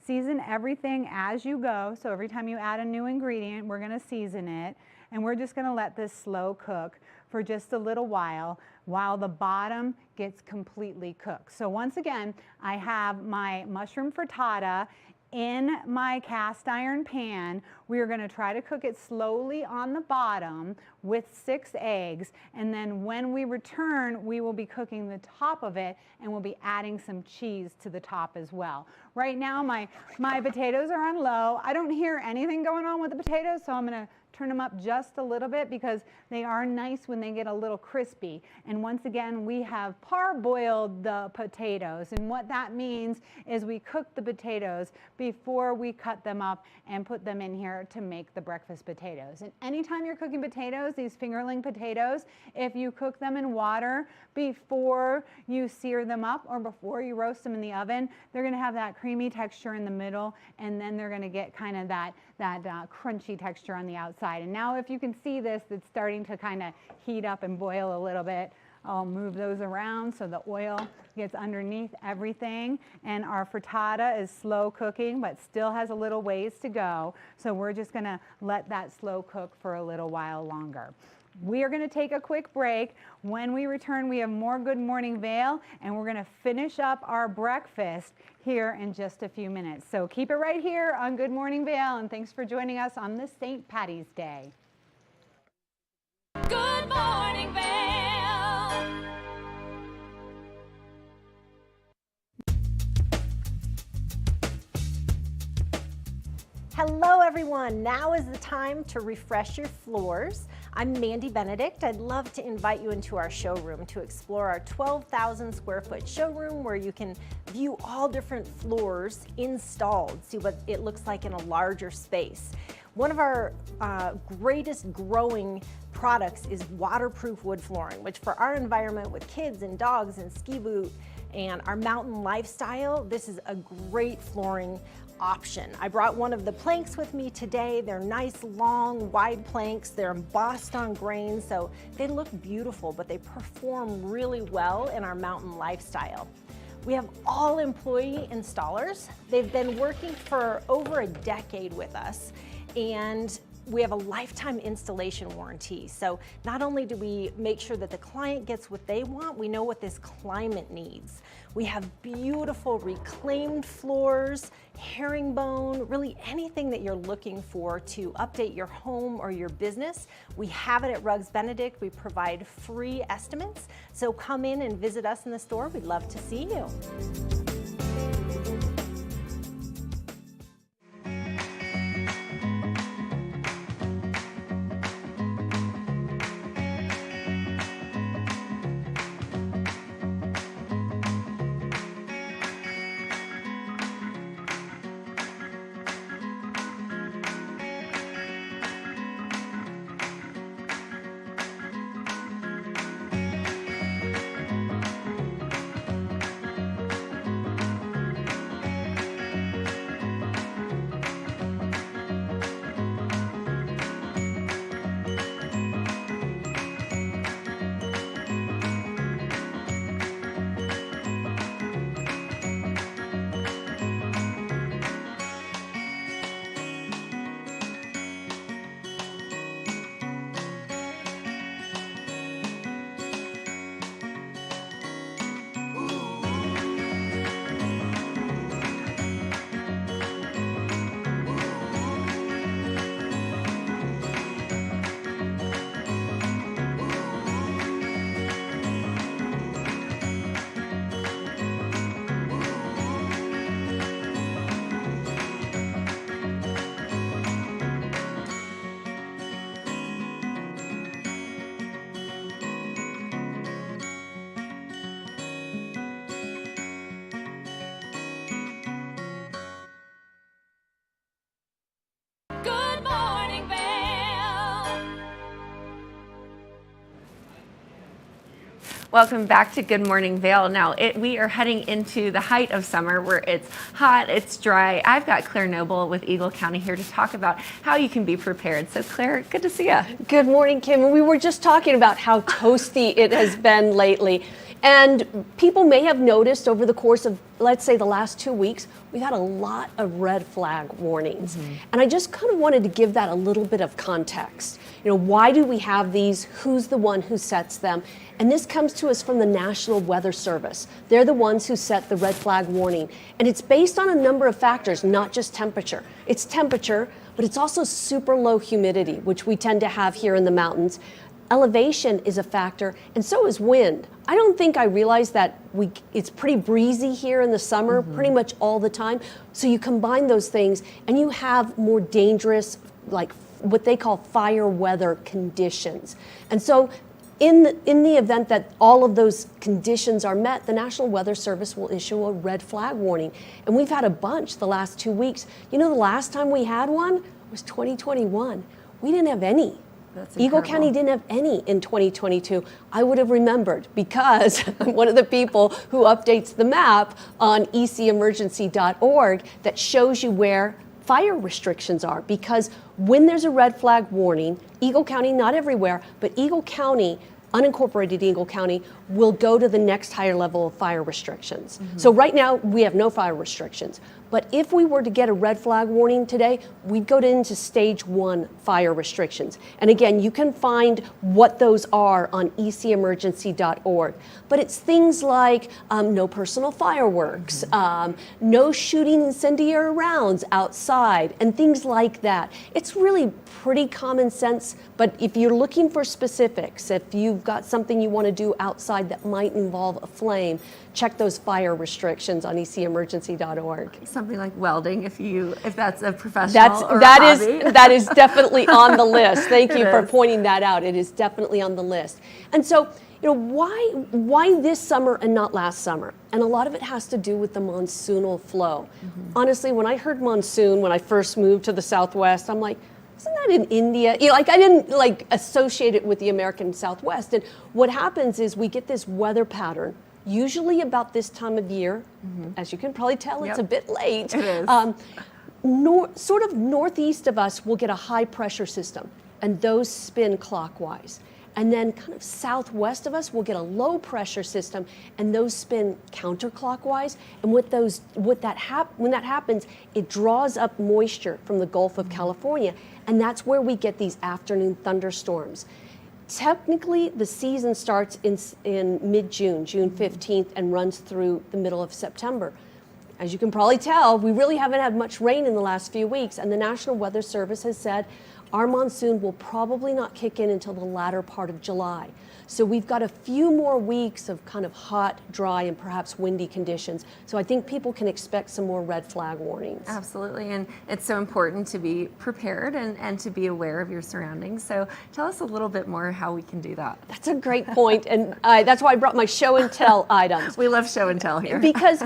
Season everything as you go. So every time you add a new ingredient, we're going to season it, and we're just going to let this slow cook for just a little while the bottom gets completely cooked. So once again, I have my mushroom frittata in my cast iron pan. We are going to try to cook it slowly on the bottom with 6 eggs, and then when we return, we will be cooking the top of it, and we'll be adding some cheese to the top as well. Right now my potatoes are on low. I don't hear anything going on with the potatoes, so I'm going to turn them up just a little bit because they are nice when they get a little crispy. And once again, we have parboiled the potatoes, and what that means is we cook the potatoes before we cut them up and put them in here to make the breakfast potatoes. And anytime you're cooking potatoes, these fingerling potatoes, if you cook them in water before you sear them up or before you roast them in the oven, they're going to have that creamy texture in the middle, and then they're going to get kind of that crunchy texture on the outside. And now if you can see this, it's starting to kind of heat up and boil a little bit. I'll move those around so the oil gets underneath everything. And our frittata is slow cooking, but still has a little ways to go. So we're just going to let that slow cook for a little while longer. We are going to take a quick break. When we return, we have more Good Morning Vail, and we're going to finish up our breakfast here in just a few minutes. So keep it right here on Good Morning Vail, and thanks for joining us on this St. Patty's Day. Good Morning Vail. Hello everyone, now is the time to refresh your floors. I'm Mandy Benedict. I'd love to invite you into our showroom to explore our 12,000 square foot showroom where you can view all different floors installed, see what it looks like in a larger space. One of our greatest growing products is waterproof wood flooring, which for our environment with kids and dogs and ski boot and our mountain lifestyle, this is a great flooring option. I brought one of the planks with me today. They're nice, long, wide planks. They're embossed on grain, so they look beautiful, but they perform really well in our mountain lifestyle. We have all employee installers. They've been working for over a decade with us, and we have a lifetime installation warranty. So not only do we make sure that the client gets what they want, we know what this climate needs. We have beautiful reclaimed floors, herringbone, really anything that you're looking for to update your home or your business. We have it at Rugs Benedict. We provide free estimates. So come in and visit us in the store. We'd love to see you. Welcome back to Good Morning Vail. Now, we are heading into the height of summer where it's hot, it's dry. I've got Claire Noble with Eagle County here to talk about how you can be prepared. So, Claire, good to see you. Good morning, Kim. We were just talking about how toasty it has been lately. And people may have noticed over the course of, let's say, the last 2 weeks, we've had a lot of red flag warnings. And I just kind of wanted to give that a little bit of context. You know, why do we have these? Who's the one who sets them? And this comes to us from the National Weather Service. They're the ones who set the red flag warning. And it's based on a number of factors, not just temperature. It's temperature, but it's also super low humidity, which we tend to have here in the mountains. Elevation is a factor, and so is wind. I don't think I realized that it's pretty breezy here in the summer, pretty much all the time. So you combine those things, and you have more dangerous, like what they call fire weather conditions. And so in the event that all of those conditions are met, the National Weather Service will issue a red flag warning. And we've had a bunch the last 2 weeks. You know, the last time we had one was 2021. We didn't have any. Eagle County didn't have any in 2022. I would have remembered because I'm one of the people who updates the map on ecemergency.org that shows you where fire restrictions are. Because when there's a red flag warning, Eagle County, not everywhere, but Eagle County, unincorporated Eagle County, will go to the next higher level of fire restrictions. So right now, we have no fire restrictions. But if we were to get a red flag warning today, we'd go into stage 1 fire restrictions. And again, you can find what those are on ecemergency.org. But it's things like no personal fireworks, no shooting incendiary rounds outside, and things like that. It's really pretty common sense, but if you're looking for specifics, if you've got something you want to do outside that might involve a flame, check those fire restrictions on ecemergency.org. Something like welding, if that's a professional or that a hobby. that is definitely on the list. Thank you It for is. pointing that out. It is definitely on the list. And so, you know, why this summer and not last summer? And a lot of it has to do with the monsoonal flow. Honestly, when I heard monsoon when I first moved to the Southwest, I'm like, isn't that in India? You know, like I didn't associate it with the American Southwest. And what happens is we get this weather pattern, usually about this time of year. As you can probably tell, it's a bit late. It is. Sort of northeast of us, we'll get a high pressure system, and those spin clockwise. And then kind of southwest of us, we'll get a low pressure system, and those spin counterclockwise. And when that happens, it draws up moisture from the Gulf of California, and that's where we get these afternoon thunderstorms. Technically, the season starts in mid-June, June 15th, and runs through the middle of September. As you can probably tell, we really haven't had much rain in the last few weeks, and the National Weather Service has said our monsoon will probably not kick in until the latter part of July. So we've got a few more weeks of kind of hot, dry, and perhaps windy conditions. So I think people can expect some more red flag warnings. Absolutely, and it's so important to be prepared and to be aware of your surroundings. So tell us a little bit more how we can do that. That's a great point, and that's why I brought my show and tell items. We love show and tell here. Because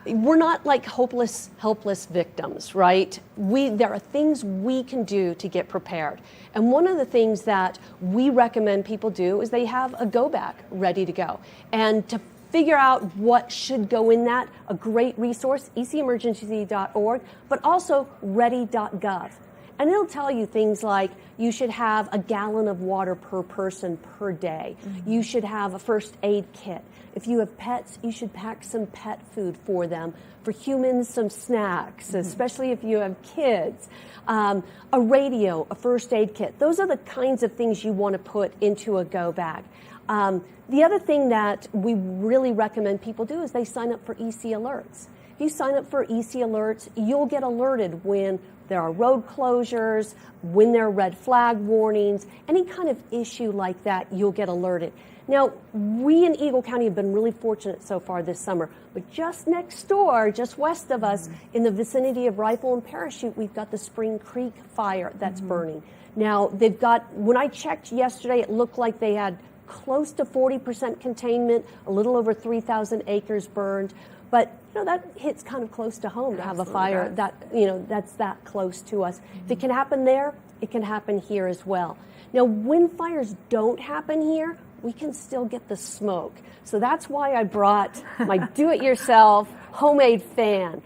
we're not like hopeless, helpless victims, right? There are things we can do to get prepared. And one of the things that we recommend people do is they have a go bag ready to go. And to figure out what should go in that, a great resource, ecemergency.org, but also ready.gov. And it'll tell you things like you should have a gallon of water per person per day. You should have a first aid kit. If you have pets, you should pack some pet food for them. For humans, some snacks, especially if you have kids. A radio, a first aid kit. Those are the kinds of things you want to put into a go bag. The other thing that we really recommend people do is they sign up for EC Alerts. If you sign up for EC Alerts, you'll get alerted when there are road closures, when there are red flag warnings, any kind of issue like that, you'll get alerted. Now, we in Eagle County have been really fortunate so far this summer, but just next door, just west of us, in the vicinity of Rifle and Parachute, we've got the Spring Creek fire that's burning. Now, they've got, when I checked yesterday, it looked like they had close to 40% containment, a little over 3,000 acres burned. But you know, that hits kind of close to home to have a fire that, you know, that's that close to us. If it can happen there, it can happen here as well. Now, when fires don't happen here, we can still get the smoke. So that's why I brought my do-it-yourself homemade fan.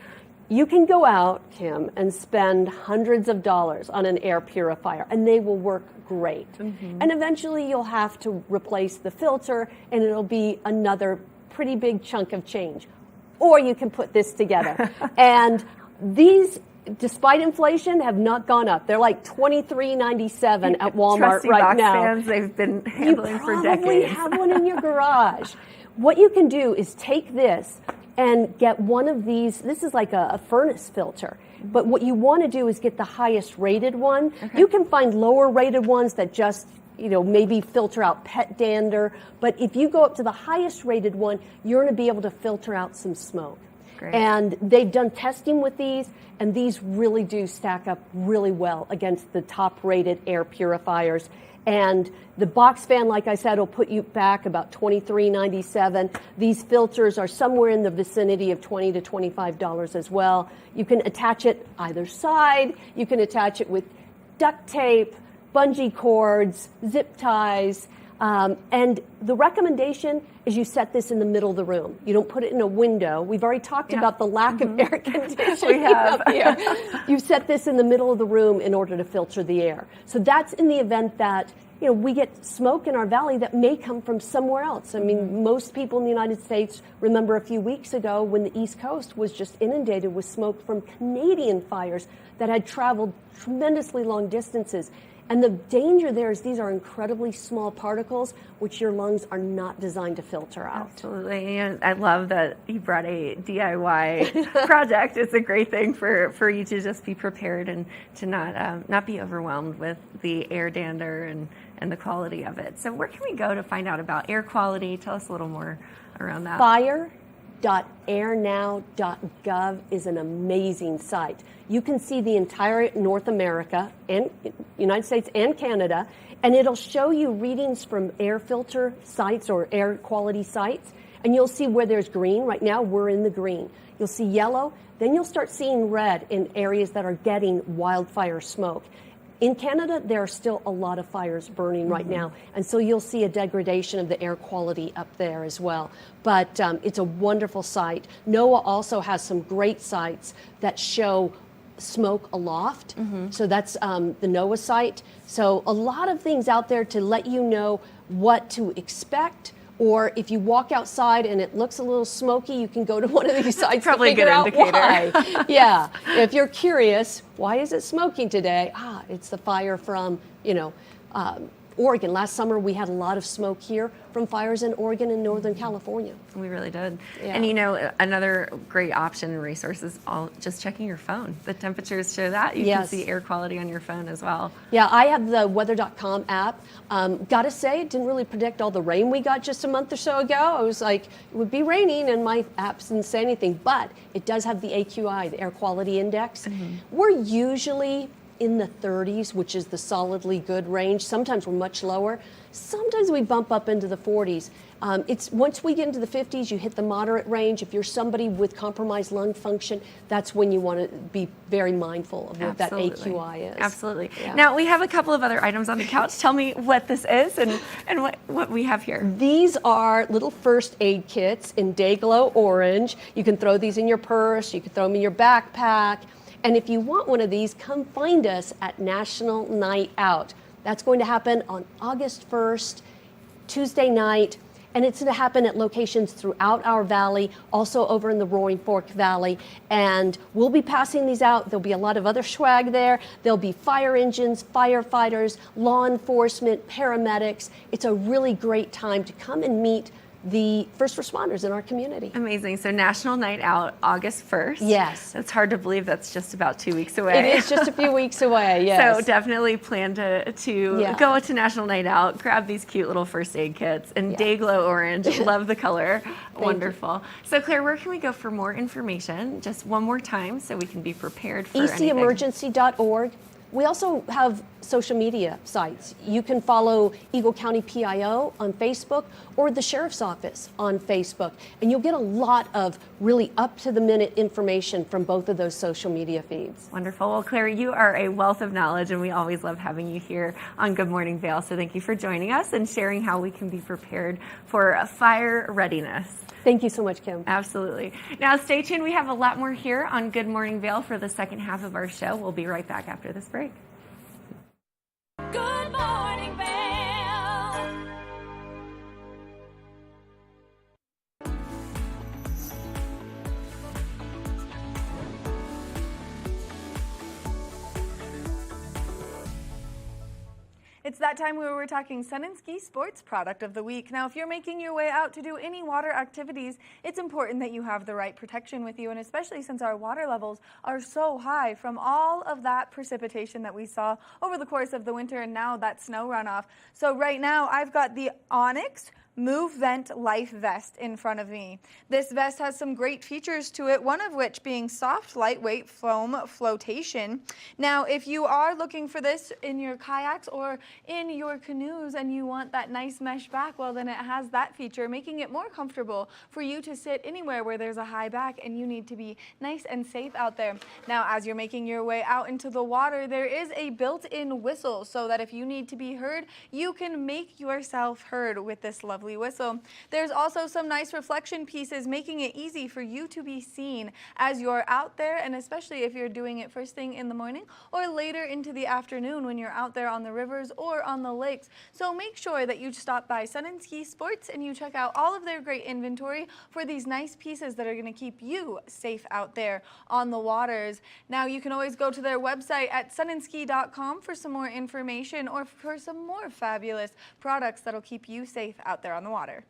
You can go out, Kim, and spend hundreds of dollars on an air purifier, and they will work great. And eventually you'll have to replace the filter, and it'll be another pretty big chunk of change. Or you can put this together. And these, despite inflation, have not gone up. They're like $23.97 at Walmart Trusty right box now. fans they've been handling for You decades. probably have one in your garage. What you can do is take this and get one of these. This is like a furnace filter. But what you want to do is get the highest rated one. You can find lower rated ones that just, maybe filter out pet dander. But if you go up to the highest rated one, you're going to be able to filter out some smoke. Great. And they've done testing with these, and these really do stack up really well against the top rated air purifiers. And the box fan, like I said, will put you back about $23.97. These filters are somewhere in the vicinity of $20 to $25 as well. You can attach it either side. You can attach it with duct tape, bungee cords, zip ties. And the recommendation is you set this in the middle of the room. You don't put it in a window. We've already talked about the lack of air conditioning up here. You set this in the middle of the room in order to filter the air. So that's in the event that we get smoke in our valley that may come from somewhere else. I mean, most people in the United States remember a few weeks ago when the East Coast was just inundated with smoke from Canadian fires that had traveled tremendously long distances. And the danger there is these are incredibly small particles, which your lungs are not designed to filter out. Absolutely. And I love that you brought a DIY project. It's a great thing for you to just be prepared and to not be overwhelmed with the air dander and the quality of it. So where can we go to find out about air quality? Tell us a little more around that. Fire.airnow.gov is an amazing site. You can see the entire North America and United States and Canada, and it'll show you readings from air filter sites or air quality sites, and you'll see where there's green. Right now, we're in the green. You'll see yellow, then you'll start seeing red in areas that are getting wildfire smoke. In Canada, there are still a lot of fires burning right now, and so you'll see a degradation of the air quality up there as well. But it's a wonderful site. NOAA also has some great sites that show smoke aloft. So that's the NOAA site. So a lot of things out there to let you know what to expect. Or if you walk outside and it looks a little smoky, you can go to one of these sites Probably to figure a good out indicator. why. Yeah, if you're curious, why is it smoking today? It's the fire from, Oregon. Last summer we had a lot of smoke here from fires in Oregon and Northern California. We really did. Yeah. And another great option and resource is just checking your phone. The temperatures show that. You can see air quality on your phone as well. Yeah, I have the weather.com app. Gotta say, it didn't really predict all the rain we got just a month or so ago. I was like, it would be raining, and my app didn't say anything, but it does have the AQI, the air quality index. We're usually in the 30s, which is the solidly good range. Sometimes we're much lower. Sometimes we bump up into the 40s. It's once we get into the 50s, you hit the moderate range. If you're somebody with compromised lung function, that's when you want to be very mindful of what that AQI is. Absolutely. Yeah. Now, we have a couple of other items on the couch. Tell me what this is and what we have here. These are little first aid kits in Day Glow Orange. You can throw these in your purse. You can throw them in your backpack. And if you want one of these, come find us at National Night Out. That's going to happen on August 1st, Tuesday night, and it's going to happen at locations throughout our valley, also over in the Roaring Fork Valley. And we'll be passing these out. There'll be a lot of other swag there. There'll be fire engines, firefighters, law enforcement, paramedics. It's a really great time to come and meet the first responders in our community. Amazing. So National Night Out, August 1st. Yes. It's hard to believe that's just about 2 weeks away. It is just a few weeks away, yes. So definitely plan to go to National Night Out, grab these cute little first aid kits, and Day Glow Orange. Love the color. Wonderful. So Claire, where can we go for more information? Just one more time so we can be prepared for anything. ecemergency.org. We also have social media sites. You can follow Eagle County PIO on Facebook or the Sheriff's Office on Facebook, and you'll get a lot of really up-to-the-minute information from both of those social media feeds. Wonderful. Well, Claire, you are a wealth of knowledge, and we always love having you here on Good Morning Vail. So thank you for joining us and sharing how we can be prepared for fire readiness. Thank you so much, Kim. Absolutely. Now, stay tuned. We have a lot more here on Good Morning Vail for the second half of our show. We'll be right back after this break. Good morning, Vail. It's that time where we're talking Sun and Ski Sports Product of the Week. Now, if you're making your way out to do any water activities, it's important that you have the right protection with you, and especially since our water levels are so high from all of that precipitation that we saw over the course of the winter and now that snow runoff. So right now, I've got the Onyx Move Vent Life Vest in front of me. This vest has some great features to it, one of which being soft, lightweight foam flotation. Now, if you are looking for this in your kayaks or in your canoes and you want that nice mesh back, well, then it has that feature, making it more comfortable for you to sit anywhere where there's a high back and you need to be nice and safe out there. Now, as you're making your way out into the water, there is a built-in whistle so that if you need to be heard, you can make yourself heard with this lovely whistle. There's also some nice reflection pieces making it easy for you to be seen as you're out there, and especially if you're doing it first thing in the morning or later into the afternoon when you're out there on the rivers or on the lakes. So make sure that you stop by Sun and Ski Sports and you check out all of their great inventory for these nice pieces that are going to keep you safe out there on the waters. Now, you can always go to their website at sunandski.com for some more information or for some more fabulous products that'll keep you safe out there on the water.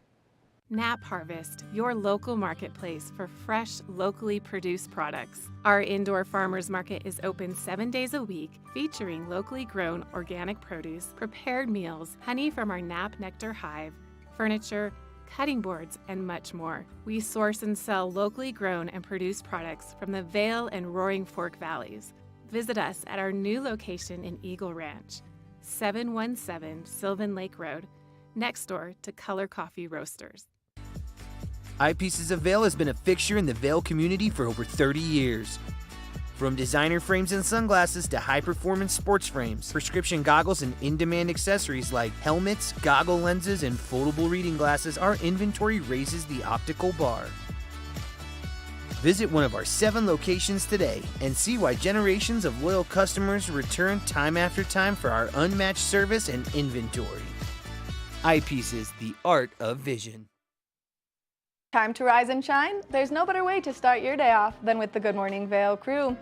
Nap Harvest, your local marketplace for fresh, locally produced products. Our indoor farmers market is open 7 days a week, featuring locally grown organic produce, prepared meals, honey from our Nap Nectar hive, furniture, cutting boards, and much more. We source and sell locally grown and produced products from the Vail and Roaring Fork valleys. Visit us at our new location in Eagle Ranch, 717 Sylvan Lake Road, next door to Color Coffee Roasters. Eyepieces of Vail has been a fixture in the Vail community for over 30 years. From designer frames and sunglasses to high-performance sports frames, prescription goggles, and in-demand accessories like helmets, goggle lenses, and foldable reading glasses, our inventory raises the optical bar. Visit one of our 7 locations today and see why generations of loyal customers return time after time for our unmatched service and inventory. Eyepieces, the art of vision. Time to rise and shine? There's no better way to start your day off than with the Good Morning Vail crew.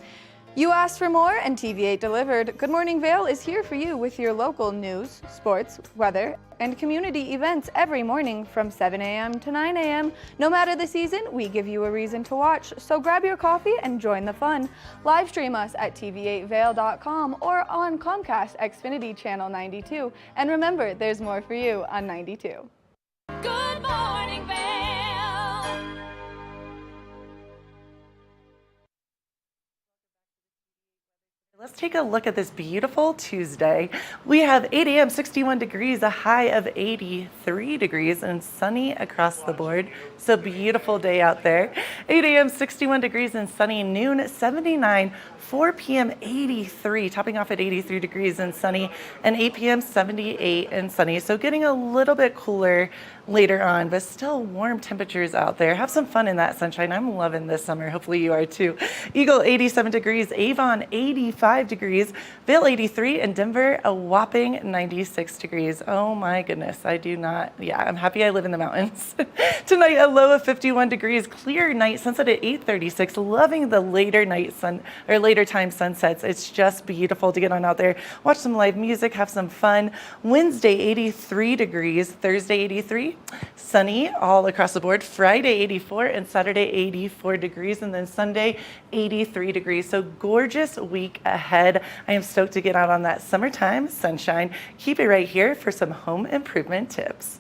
You asked for more and TV8 delivered. Good Morning Vail is here for you with your local news, sports, weather, and community events every morning from 7 a.m. to 9 a.m. No matter the season, we give you a reason to watch, so grab your coffee and join the fun. Live stream us at tv8vail.com or on Comcast Xfinity Channel 92. And remember, there's more for you on 92. Good morning, Vail. Let's take a look at this beautiful Tuesday. We have 8 a.m. 61 degrees, a high of 83 degrees, and sunny across the board. It's a beautiful day out there. 8 a.m. 61 degrees and sunny, noon 79, 4 p.m. 83, topping off at 83 degrees and sunny, and 8 p.m. 78 and sunny. So getting a little bit cooler later on, but still warm temperatures out there. Have some fun in that sunshine. I'm loving this summer. Hopefully you are too. Eagle 87 degrees, Avon 85 degrees, Vail 83, and Denver a whopping 96 degrees. Oh my goodness. I'm happy I live in the mountains. Tonight a low of 51 degrees, clear night, sunset at 8:36. Loving the later time sunsets. It's just beautiful to get on out there, watch some live music, have some fun. Wednesday 83 degrees, Thursday 83. Sunny all across the board. Friday 84 and Saturday 84 degrees, and then Sunday 83 degrees. So gorgeous week ahead. I am stoked to get out on that summertime sunshine. Keep it right here for some home improvement tips.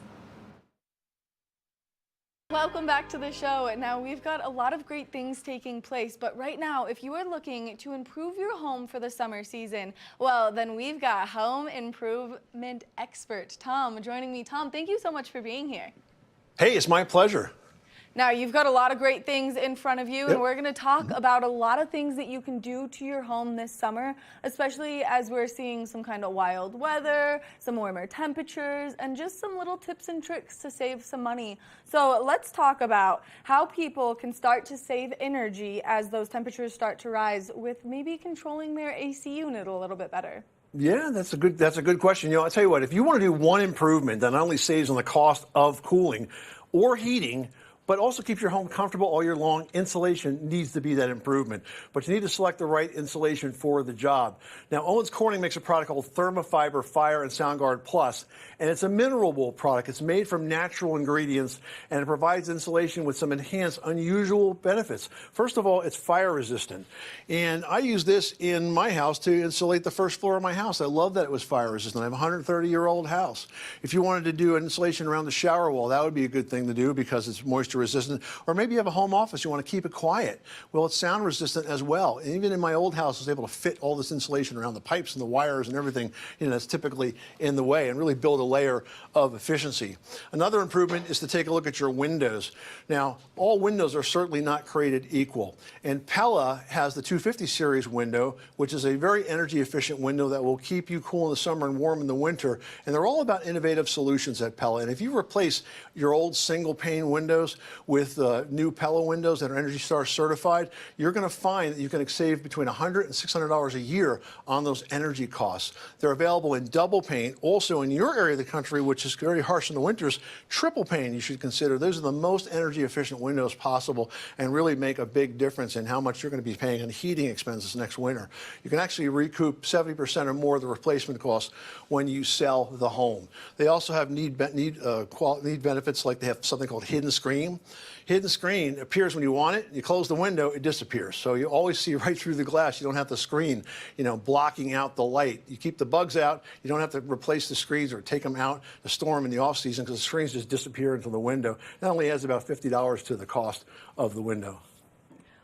Welcome back to the show. Now, we've got a lot of great things taking place, but right now, if you are looking to improve your home for the summer season, well, then we've got home improvement expert Tom joining me. Tom, thank you so much for being here. Hey, it's my pleasure. Now, you've got a lot of great things in front of you, and we're going to talk about a lot of things that you can do to your home this summer, especially as we're seeing some kind of wild weather, some warmer temperatures, and just some little tips and tricks to save some money. So let's talk about how people can start to save energy as those temperatures start to rise with maybe controlling their AC unit a little bit better. Yeah, that's a good question. You know, I'll tell you what, if you want to do one improvement that not only saves on the cost of cooling or heating, but also keeps your home comfortable all year long, insulation needs to be that improvement. But you need to select the right insulation for the job. Now, Owens Corning makes a product called Thermofiber Fire and SoundGuard Plus, and it's a mineral wool product. It's made from natural ingredients, and it provides insulation with some enhanced, unusual benefits. First of all, it's fire resistant. And I use this in my house to insulate the first floor of my house. I love that it was fire resistant. I have a 130-year-old house. If you wanted to do an insulation around the shower wall, that would be a good thing to do because it's moisture resistant. Or maybe you have a home office, you want to keep it quiet. Well, it's sound resistant as well. And even in my old house, I was able to fit all this insulation around the pipes and the wires and everything, you know, that's typically in the way, and really build a layer of efficiency. Another improvement is to take a look at your windows. Now, all windows are certainly not created equal. And Pella has the 250 series window, which is a very energy efficient window that will keep you cool in the summer and warm in the winter. And they're all about innovative solutions at Pella. And if you replace your old single pane windows with new Pella windows that are Energy Star certified, you're going to find that you can save between $100 and $600 a year on those energy costs. They're available in double pane. Also in your area of the country, which is very harsh in the winters, triple pane you should consider. Those are the most energy efficient windows possible and really make a big difference in how much you're going to be paying on heating expenses next winter. You can actually recoup 70% or more of the replacement costs when you sell the home. They also have need benefits, like they have something called hidden screen. Hidden screen appears when you want it. You close the window, it disappears. So you always see right through the glass. You don't have the screen, you know, blocking out the light. You keep the bugs out. You don't have to replace the screens or take them out to store them in the off season because the screens just disappear into the window. It only adds about $50 to the cost of the window.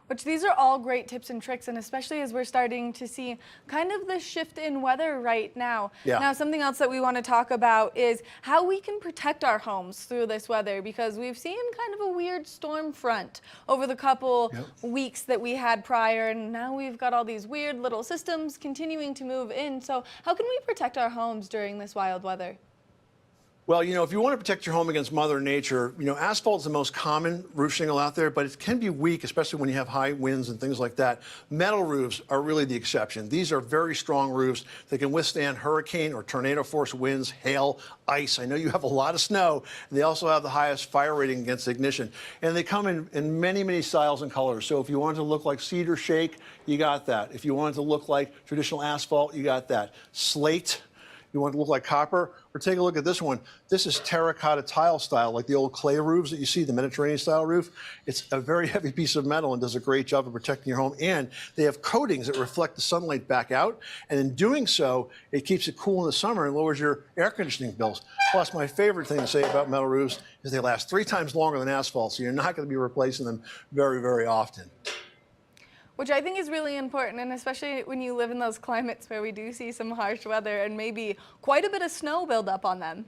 Which these are all great tips and tricks, and especially as we're starting to see kind of the shift in weather right now. Yeah. Now, something else that we want to talk about is how we can protect our homes through this weather, because we've seen kind of a weird storm front over the couple weeks that we had prior, and now we've got all these weird little systems continuing to move in. So how can we protect our homes during this wild weather? Well, you know, if you want to protect your home against Mother Nature, you know, asphalt is the most common roof shingle out there, but it can be weak, especially when you have high winds and things like that. Metal roofs are really the exception. These are very strong roofs that can withstand hurricane or tornado force winds, hail, ice. I know you have a lot of snow, and they also have the highest fire rating against ignition. And they come in many, many styles and colors. So if you want it to look like cedar shake, you got that. If you want it to look like traditional asphalt, you got that. Slate. You want it to look like copper? Or take a look at this one. This is terracotta tile style, like the old clay roofs that you see, the Mediterranean style roof. It's a very heavy piece of metal and does a great job of protecting your home. And they have coatings that reflect the sunlight back out. And in doing so, it keeps it cool in the summer and lowers your air conditioning bills. Plus, my favorite thing to say about metal roofs is they last 3 times longer than asphalt, so you're not going to be replacing them very, very often. Which I think is really important, and especially when you live in those climates where we do see some harsh weather and maybe quite a bit of snow build up on them.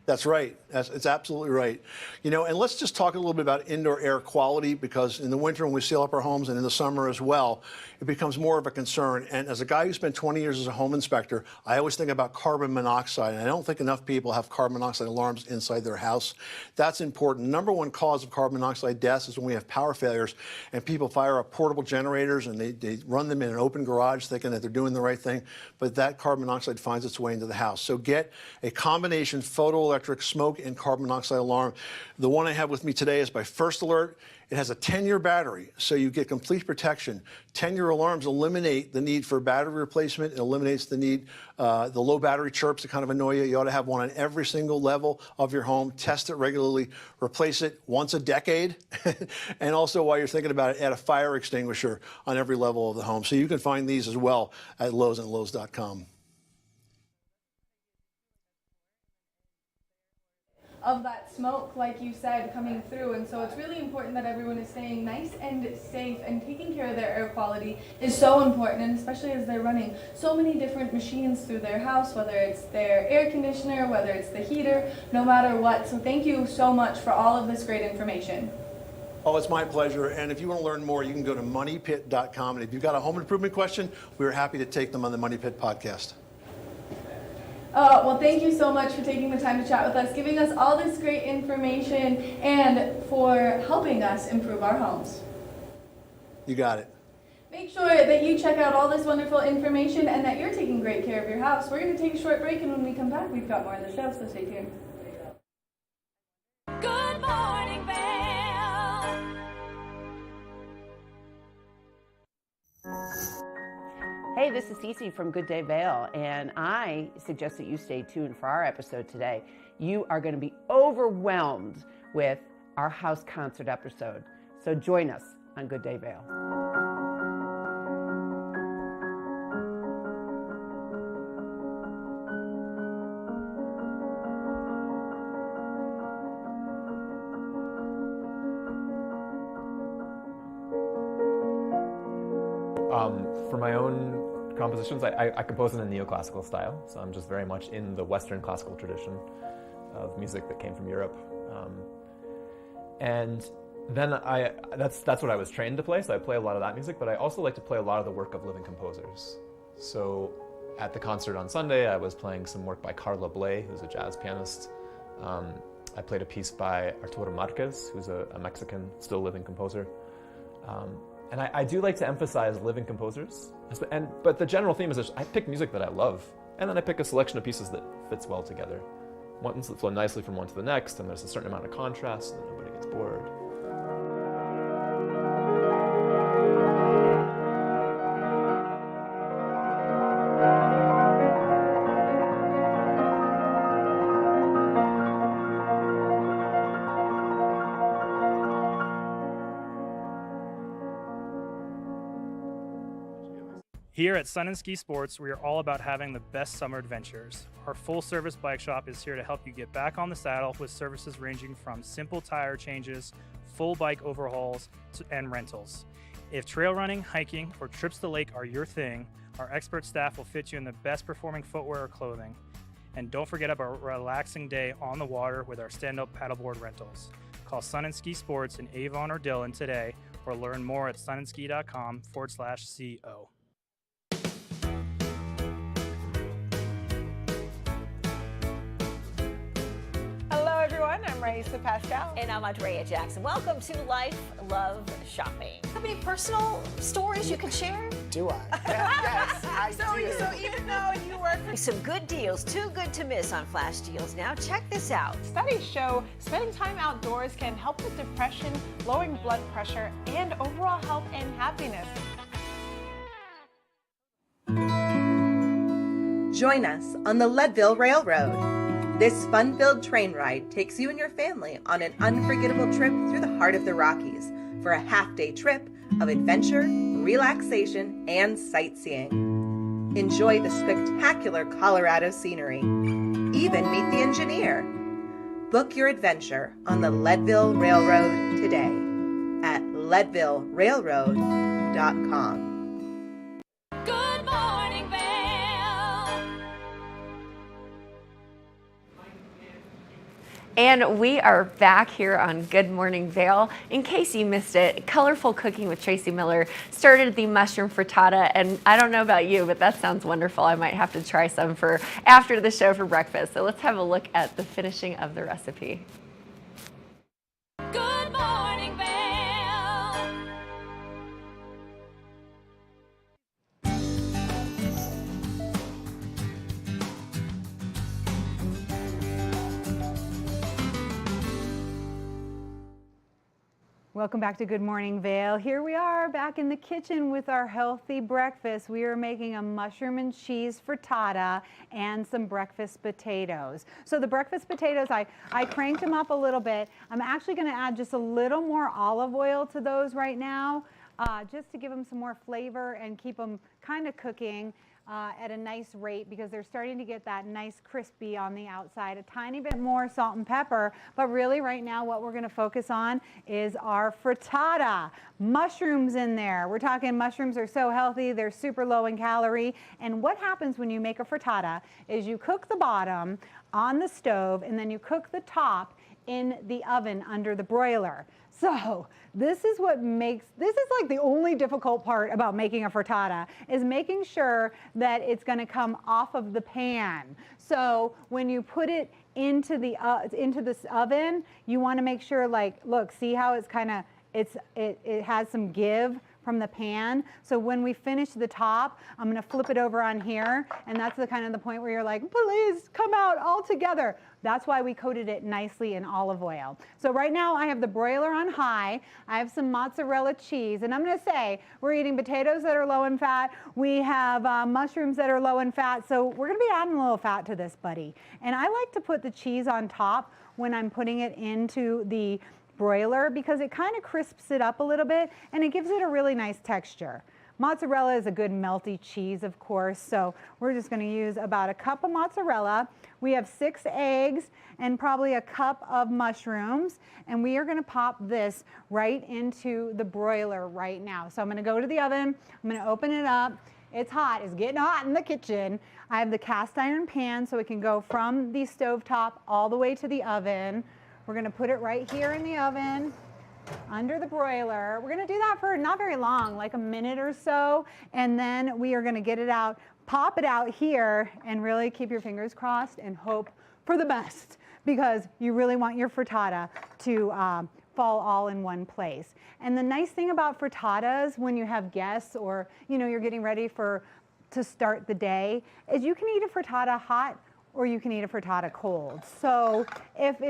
That's right. It's absolutely right. You know, and let's just talk a little bit about indoor air quality, because in the winter when we seal up our homes and in the summer as well, it becomes more of a concern. And as a guy who spent 20 years as a home inspector, I always think about carbon monoxide. And I don't think enough people have carbon monoxide alarms inside their house. That's important. Number one cause of carbon monoxide deaths is when we have power failures and people fire up portable generators and they run them in an open garage thinking that they're doing the right thing. But that carbon monoxide finds its way into the house. So get a combination photoelectric smoke and carbon monoxide alarm. The one I have with me today is by First Alert. It has a 10-year battery, so you get complete protection. 10-year alarms eliminate the need for battery replacement. It eliminates the need, the low battery chirps that kind of annoy you. You ought to have one on every single level of your home. Test it regularly. Replace it once a decade. And also, while you're thinking about it, add a fire extinguisher on every level of the home. So you can find these as well at Lowe's and Lowe's.com. of that smoke, like you said, coming through. And so it's really important that everyone is staying nice and safe, and taking care of their air quality is so important, and especially as they're running so many different machines through their house, whether it's their air conditioner, whether it's the heater, no matter what. So thank you so much for all of this great information. Oh, it's my pleasure. And if you want to learn more, you can go to moneypit.com. And if you've got a home improvement question, we're happy to take them on the Money Pit podcast. Well, thank you so much for taking the time to chat with us, giving us all this great information, and for helping us improve our homes. You got it. Make sure that you check out all this wonderful information and that you're taking great care of your house. We're going to take a short break, and when we come back, we've got more of the show, so stay tuned. Good morning, Vail. Hey, this is Cece from Good Day Vail, and I suggest that you stay tuned for our episode today. You are going to be overwhelmed with our house concert episode, so join us on Good Day Vail. For my own compositions, I compose in a neoclassical style, so I'm just very much in the Western classical tradition of music that came from Europe. And then that's what I was trained to play, so I play a lot of that music, but I also like to play a lot of the work of living composers. So at the concert on Sunday, I was playing some work by Carla Bley, who's a jazz pianist. I played a piece by Arturo Marquez, who's a Mexican, still living composer. And I do like to emphasize living composers, but the general theme is that I pick music that I love, and then I pick a selection of pieces that fits well together. Ones that flow nicely from one to the next, and there's a certain amount of contrast, and nobody gets bored. Here at Sun and Ski Sports, we are all about having the best summer adventures. Our full-service bike shop is here to help you get back on the saddle with services ranging from simple tire changes, full bike overhauls, and rentals. If trail running, hiking, or trips to the lake are your thing, our expert staff will fit you in the best performing footwear or clothing. And don't forget about a relaxing day on the water with our stand-up paddleboard rentals. Call Sun and Ski Sports in Avon or Dillon today, or learn more at sunandski.com/CO. Hello, everyone. I'm Raisa Pascal. And I'm Andrea Jackson. Welcome to Life, Love, Shopping. Have any personal stories you can share? Do I? Yes, I So So even though you work for Some good deals, too good to miss on Flash Deals. Now check this out. studies show spending time outdoors can help with depression, lowering blood pressure, and overall health and happiness. Join us on the Leadville Railroad. This fun-filled train ride takes you and your family on an unforgettable trip through the heart of the Rockies for a half-day trip of adventure, relaxation, and sightseeing. Enjoy the spectacular Colorado scenery. Even meet the engineer. Book your adventure on the Leadville Railroad today at leadvillerailroad.com. Good morning, Vail. And we are back here on Good Morning Vail. In case you missed it, Colorful Cooking with Tracy Miller started the mushroom frittata, and I don't know about you, but that sounds wonderful. I might have to try some for after the show for breakfast. So let's have a look at the finishing of the recipe. Good morning, Vail. Welcome back to Good Morning Vail. Here we are back in the kitchen with our healthy breakfast. We are making a mushroom and cheese frittata and some breakfast potatoes. So the breakfast potatoes, I cranked them up a little bit. I'm actually going to add just a little more olive oil to those right now, just to give them some more flavor and keep them kind of cooking. at a nice rate because they're starting to get that nice crispy on the outside. A tiny bit more salt and pepper, but really right now what we're going to focus on is our frittata. Mushrooms in there. We're talking mushrooms are so healthy, they're super low in calorie. And what happens when you make a frittata is you cook the bottom on the stove and then you cook the top in the oven under the broiler. So this is what makes, this is like the only difficult part about making a frittata, is making sure that it's going to come off of the pan. So when you put it into this oven, you want to make sure, like, look, see how it's kind of, it has some give from the pan. So when we finish the top, I'm going to flip it over on here, and that's the kind of the point where you're like, please come out all together. That's why we coated it nicely in olive oil. So right now I have the broiler on high. I have some mozzarella cheese, and I'm going to say we're eating potatoes that are low in fat. We have mushrooms that are low in fat. So we're going to be adding a little fat to this, buddy. And I like to put the cheese on top when I'm putting it into the broiler because it kind of crisps it up a little bit and it gives it a really nice texture. Mozzarella is a good melty cheese, of course, so we're just going to use about a cup of mozzarella. We have 6 eggs and probably a cup of mushrooms, and we are going to pop this right into the broiler right now. So I'm going to go to the oven, I'm going to open it up. It's hot, it's getting hot in the kitchen. I have the cast iron pan so it can go from the stovetop all the way to the oven. We're going to put it right here in the oven under the broiler. We're going to do that for not very long, like a minute or so, and then we are going to get it out, pop it out here, and really keep your fingers crossed and hope for the best because you really want your frittata to fall all in one place. And the nice thing about frittatas when you have guests or you're getting ready to start the day is you can eat a frittata hot or you can eat a frittata cold. So if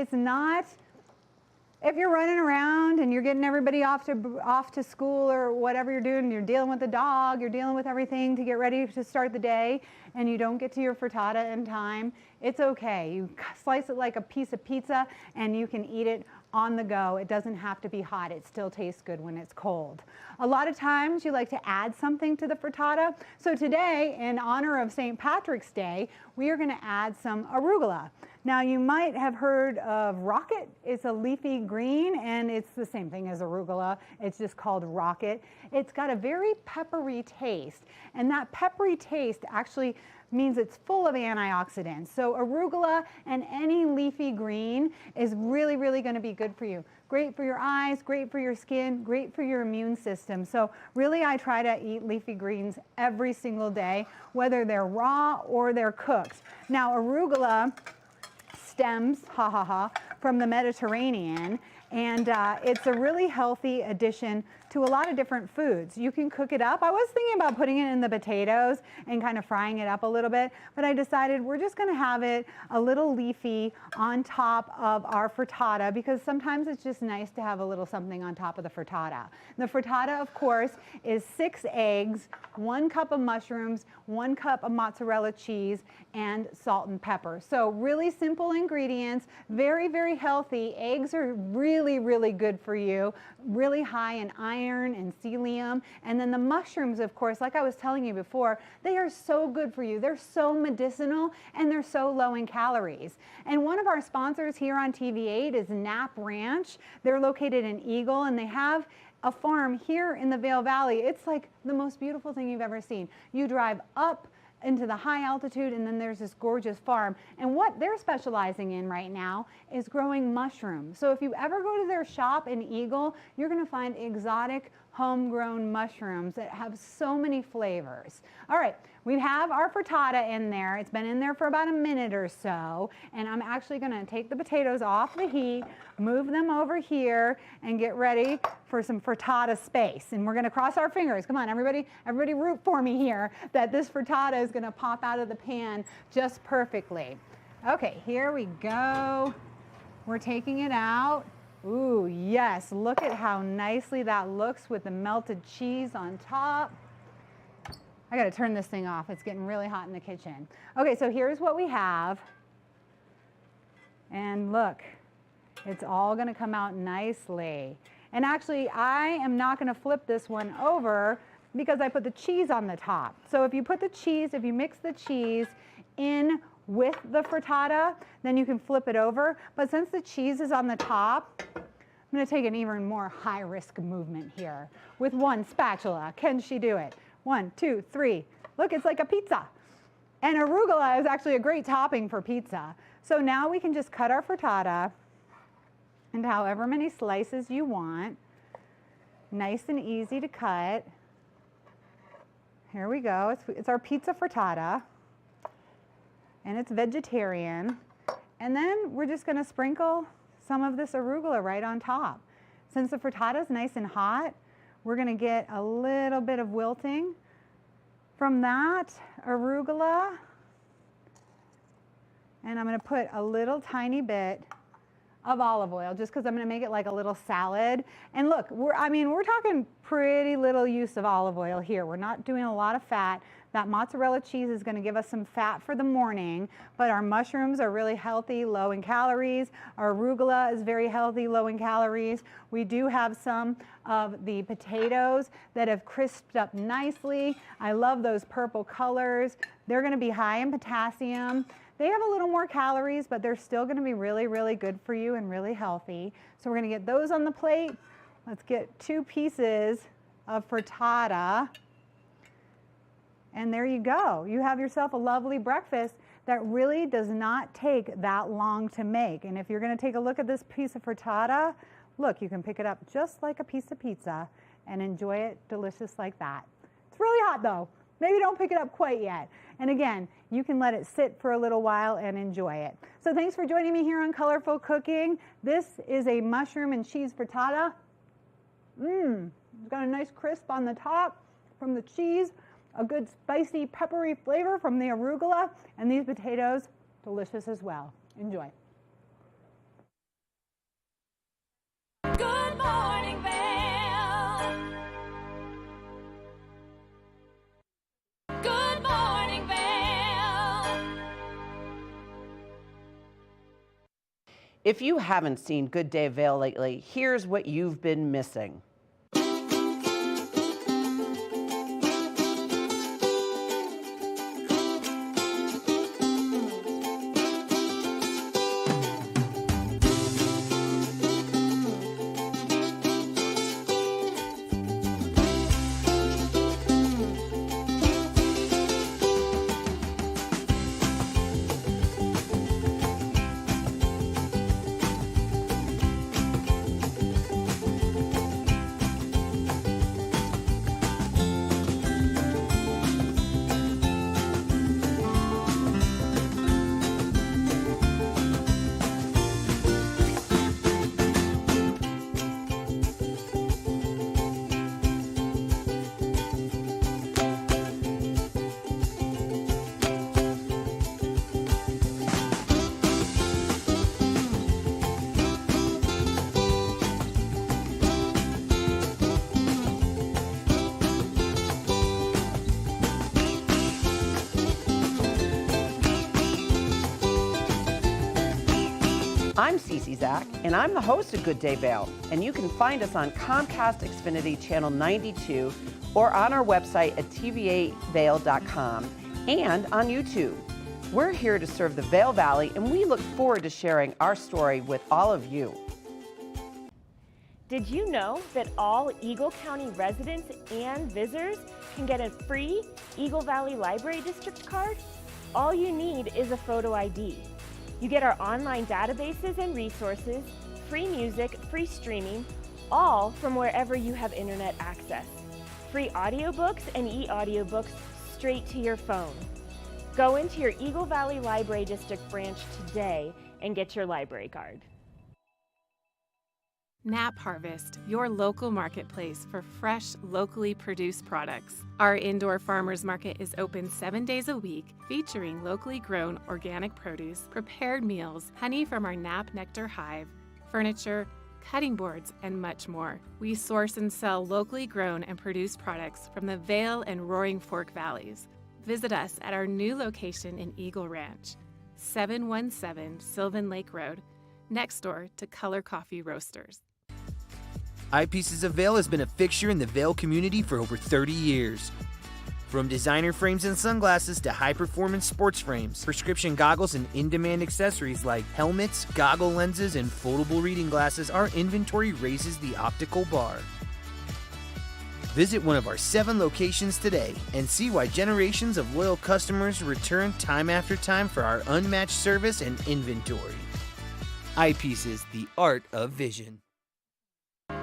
you're running around and you're getting everybody off to school or whatever you're doing, you're dealing with the dog, you're dealing with everything to get ready to start the day, and you don't get to your frittata in time, it's okay. You slice it like a piece of pizza and you can eat it on the go. It doesn't have to be hot. It still tastes good when it's cold. A lot of times you like to add something to the frittata. So today, in honor of St. Patrick's Day, we are going to add some arugula. Now you might have heard of rocket. It's a leafy green and it's the same thing as arugula. It's just called rocket. It's got a very peppery taste, and that peppery taste actually means it's full of antioxidants. So arugula and any leafy green is really, really going to be good for you. Great for your eyes, great for your skin, great for your immune system. So really I try to eat leafy greens every single day, whether they're raw or they're cooked. Now arugula stems, from the Mediterranean, and it's a really healthy addition to a lot of different foods. You can cook it up. I was thinking about putting it in the potatoes and kind of frying it up a little bit, but I decided we're just going to have it a little leafy on top of our frittata because sometimes it's just nice to have a little something on top of the frittata. The frittata, of course, is 6 eggs, 1 cup of mushrooms, 1 cup of mozzarella cheese, and salt and pepper. So really simple ingredients, very, very healthy. Eggs are really, really good for you, really high in iron and selenium. And then the mushrooms, of course, like I was telling you before, they are so good for you. They're so medicinal and they're so low in calories. And one of our sponsors here on TV8 is Knapp Ranch. They're located in Eagle and they have a farm here in the Vail Valley. It's like the most beautiful thing you've ever seen. You drive up into the high altitude and then there's this gorgeous farm, and what they're specializing in right now is growing mushrooms. So if you ever go to their shop in Eagle, you're going to find exotic homegrown mushrooms that have so many flavors. All right, we have our frittata in there. It's been in there for about a minute or so, and I'm actually going to take the potatoes off the heat, move them over here, and get ready for some frittata space. And we're going to cross our fingers. Come on, everybody root for me here that this frittata is going to pop out of the pan just perfectly. Okay, here we go. We're taking it out. Ooh, yes, look at how nicely that looks with the melted cheese on top. I gotta turn this thing off. It's getting really hot in the kitchen. Okay, so here's what we have. And look, it's all gonna come out nicely. And actually, I am not gonna flip this one over because I put the cheese on the top. So if you mix the cheese in with the frittata, then you can flip it over. But since the cheese is on the top, I'm going to take an even more high-risk movement here with one spatula. Can she do it? 1, 2, 3. Look, it's like a pizza. And arugula is actually a great topping for pizza. So now we can just cut our frittata into however many slices you want. Nice and easy to cut. Here we go. It's our pizza frittata. And it's vegetarian. And then we're just going to sprinkle some of this arugula right on top. Since the frittata is nice and hot, we're going to get a little bit of wilting from that arugula. And I'm going to put a little tiny bit of olive oil just because I'm going to make it like a little salad. And look, we're talking pretty little use of olive oil here. We're not doing a lot of fat. That mozzarella cheese is going to give us some fat for the morning, but our mushrooms are really healthy, low in calories. Our arugula is very healthy, low in calories. We do have some of the potatoes that have crisped up nicely. I love those purple colors. They're going to be high in potassium. They have a little more calories, but they're still going to be really, really good for you and really healthy. So we're going to get those on the plate. Let's get 2 pieces of frittata. And there you go. You have yourself a lovely breakfast that really does not take that long to make. And if you're going to take a look at this piece of frittata, look, you can pick it up just like a piece of pizza and enjoy it delicious like that. It's really hot though. Maybe don't pick it up quite yet. And again, you can let it sit for a little while and enjoy it. So thanks for joining me here on Colorful Cooking. This is a mushroom and cheese frittata. It's got a nice crisp on the top from the cheese, a good spicy peppery flavor from the arugula, and these potatoes, delicious as well. Enjoy. Good morning, Vail. Good morning, Vail. If you haven't seen Good Day Vail lately, here's what you've been missing. I'm Cece Zach, and I'm the host of Good Day Vail, and you can find us on Comcast Xfinity Channel 92 or on our website at tva8vail.com and on YouTube. We're here to serve the Vail Valley, and we look forward to sharing our story with all of you. Did you know that all Eagle County residents and visitors can get a free Eagle Valley Library District card? All you need is a photo ID. You get our online databases and resources, free music, free streaming, all from wherever you have internet access. Free audiobooks and e-audiobooks straight to your phone. Go into your Eagle Valley Library District branch today and get your library card. Nap Harvest, your local marketplace for fresh, locally produced products. Our indoor farmers market is open 7 days a week, featuring locally grown organic produce, prepared meals, honey from our Nap Nectar hive, furniture, cutting boards, and much more. We source and sell locally grown and produced products from the Vail and Roaring Fork Valleys. Visit us at our new location in Eagle Ranch, 717 Sylvan Lake Road, next door to Color Coffee Roasters. Eyepieces of Vail has been a fixture in the Vail community for over 30 years. From designer frames and sunglasses to high-performance sports frames, prescription goggles, and in-demand accessories like helmets, goggle lenses, and foldable reading glasses, our inventory raises the optical bar. Visit one of our 7 locations today and see why generations of loyal customers return time after time for our unmatched service and inventory. Eyepieces, the art of vision.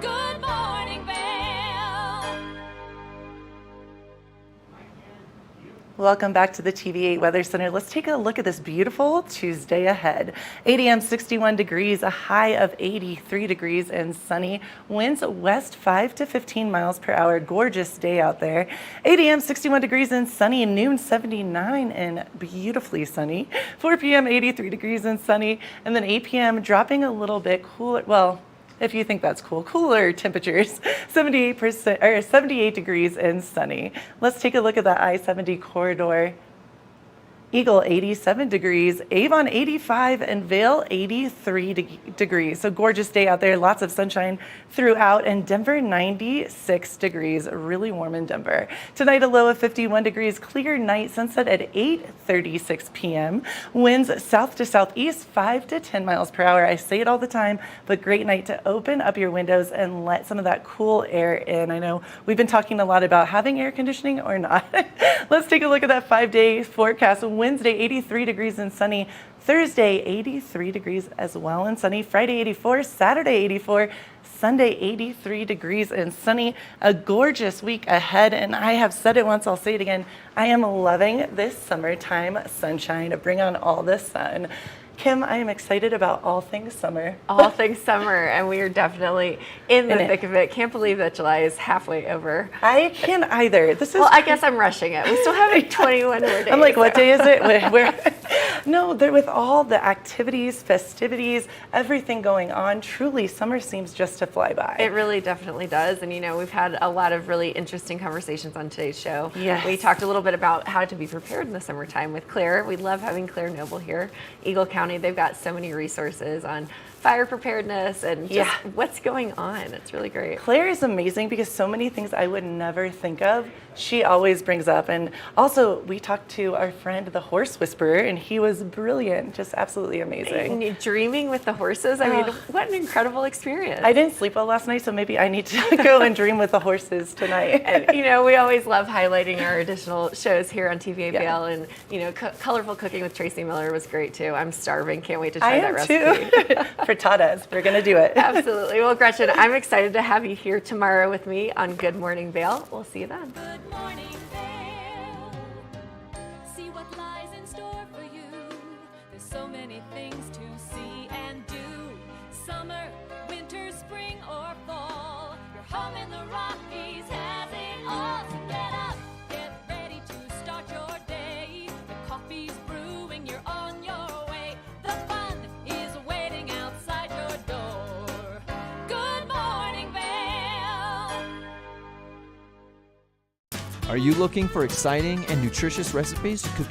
Good morning, Vail. Welcome back to the TV8 Weather Center. Let's take a look at this beautiful Tuesday ahead. 8 a.m. 61 degrees, a high of 83 degrees and sunny. Winds west 5 to 15 miles per hour. Gorgeous day out there. 8 a.m. 61 degrees and sunny. Noon 79 and beautifully sunny. 4 p.m. 83 degrees and sunny. And then 8 p.m. dropping a little bit cooler. Well, if you think that's cool, cooler temperatures, 78 degrees and sunny. Let's take a look at the I-70 corridor. Eagle 87 degrees, Avon 85, and Vail 83 degrees. So gorgeous day out there, lots of sunshine throughout, and Denver 96 degrees, really warm in Denver. Tonight a low of 51 degrees, clear night, sunset at 8:36 p.m. Winds south to southeast 5 to 10 miles per hour. I say it all the time, but great night to open up your windows and let some of that cool air in. I know we've been talking a lot about having air conditioning or not. Let's take a look at that 5-day forecast. Wednesday, 83 degrees and sunny. Thursday, 83 degrees as well and sunny. Friday, 84. Saturday, 84. Sunday, 83 degrees and sunny. A gorgeous week ahead, and I have said it once, I'll say it again. I am loving this summertime sunshine. Bring on all the sun. Kim, I am excited about all things summer. All things summer, and we are definitely in the thick of it. Can't believe that July is halfway over. I can't either. This is I guess I'm rushing it. We still have like 21 more days. I'm like, what day is it? No, with all the activities, festivities, everything going on, truly summer seems just to fly by. It really definitely does. And, we've had a lot of really interesting conversations on today's show. Yes. We talked a little bit about how to be prepared in the summertime with Claire. We love having Claire Noble here, Eagle County. They've got so many resources on fire preparedness and just what's going on. It's really great. Claire is amazing because so many things I would never think of, she always brings up. And also, we talked to our friend, the horse whisperer, and he was brilliant, just absolutely amazing. And dreaming with the horses, I mean, what an incredible experience. I didn't sleep well last night, so maybe I need to go and dream with the horses tonight. And, we always love highlighting our additional shows here on TVA Vail, and, colorful cooking with Tracy Miller was great too. I'm starving. Can't wait to try that recipe. Too. Frittatas. We're going to do it. Absolutely. Well, Gretchen, I'm excited to have you here tomorrow with me on Good Morning Vail. We'll see you then. Good morning, Vail. See what lies in store for you. There's so many things to see and do. Summer, winter, spring, or fall. Your home in the Rockies has it all. So get up, get ready to start your day. The coffee's brewing, you're on your way. The fun is waiting outside your door. Good morning, Vail. Are you looking for exciting and nutritious recipes to cook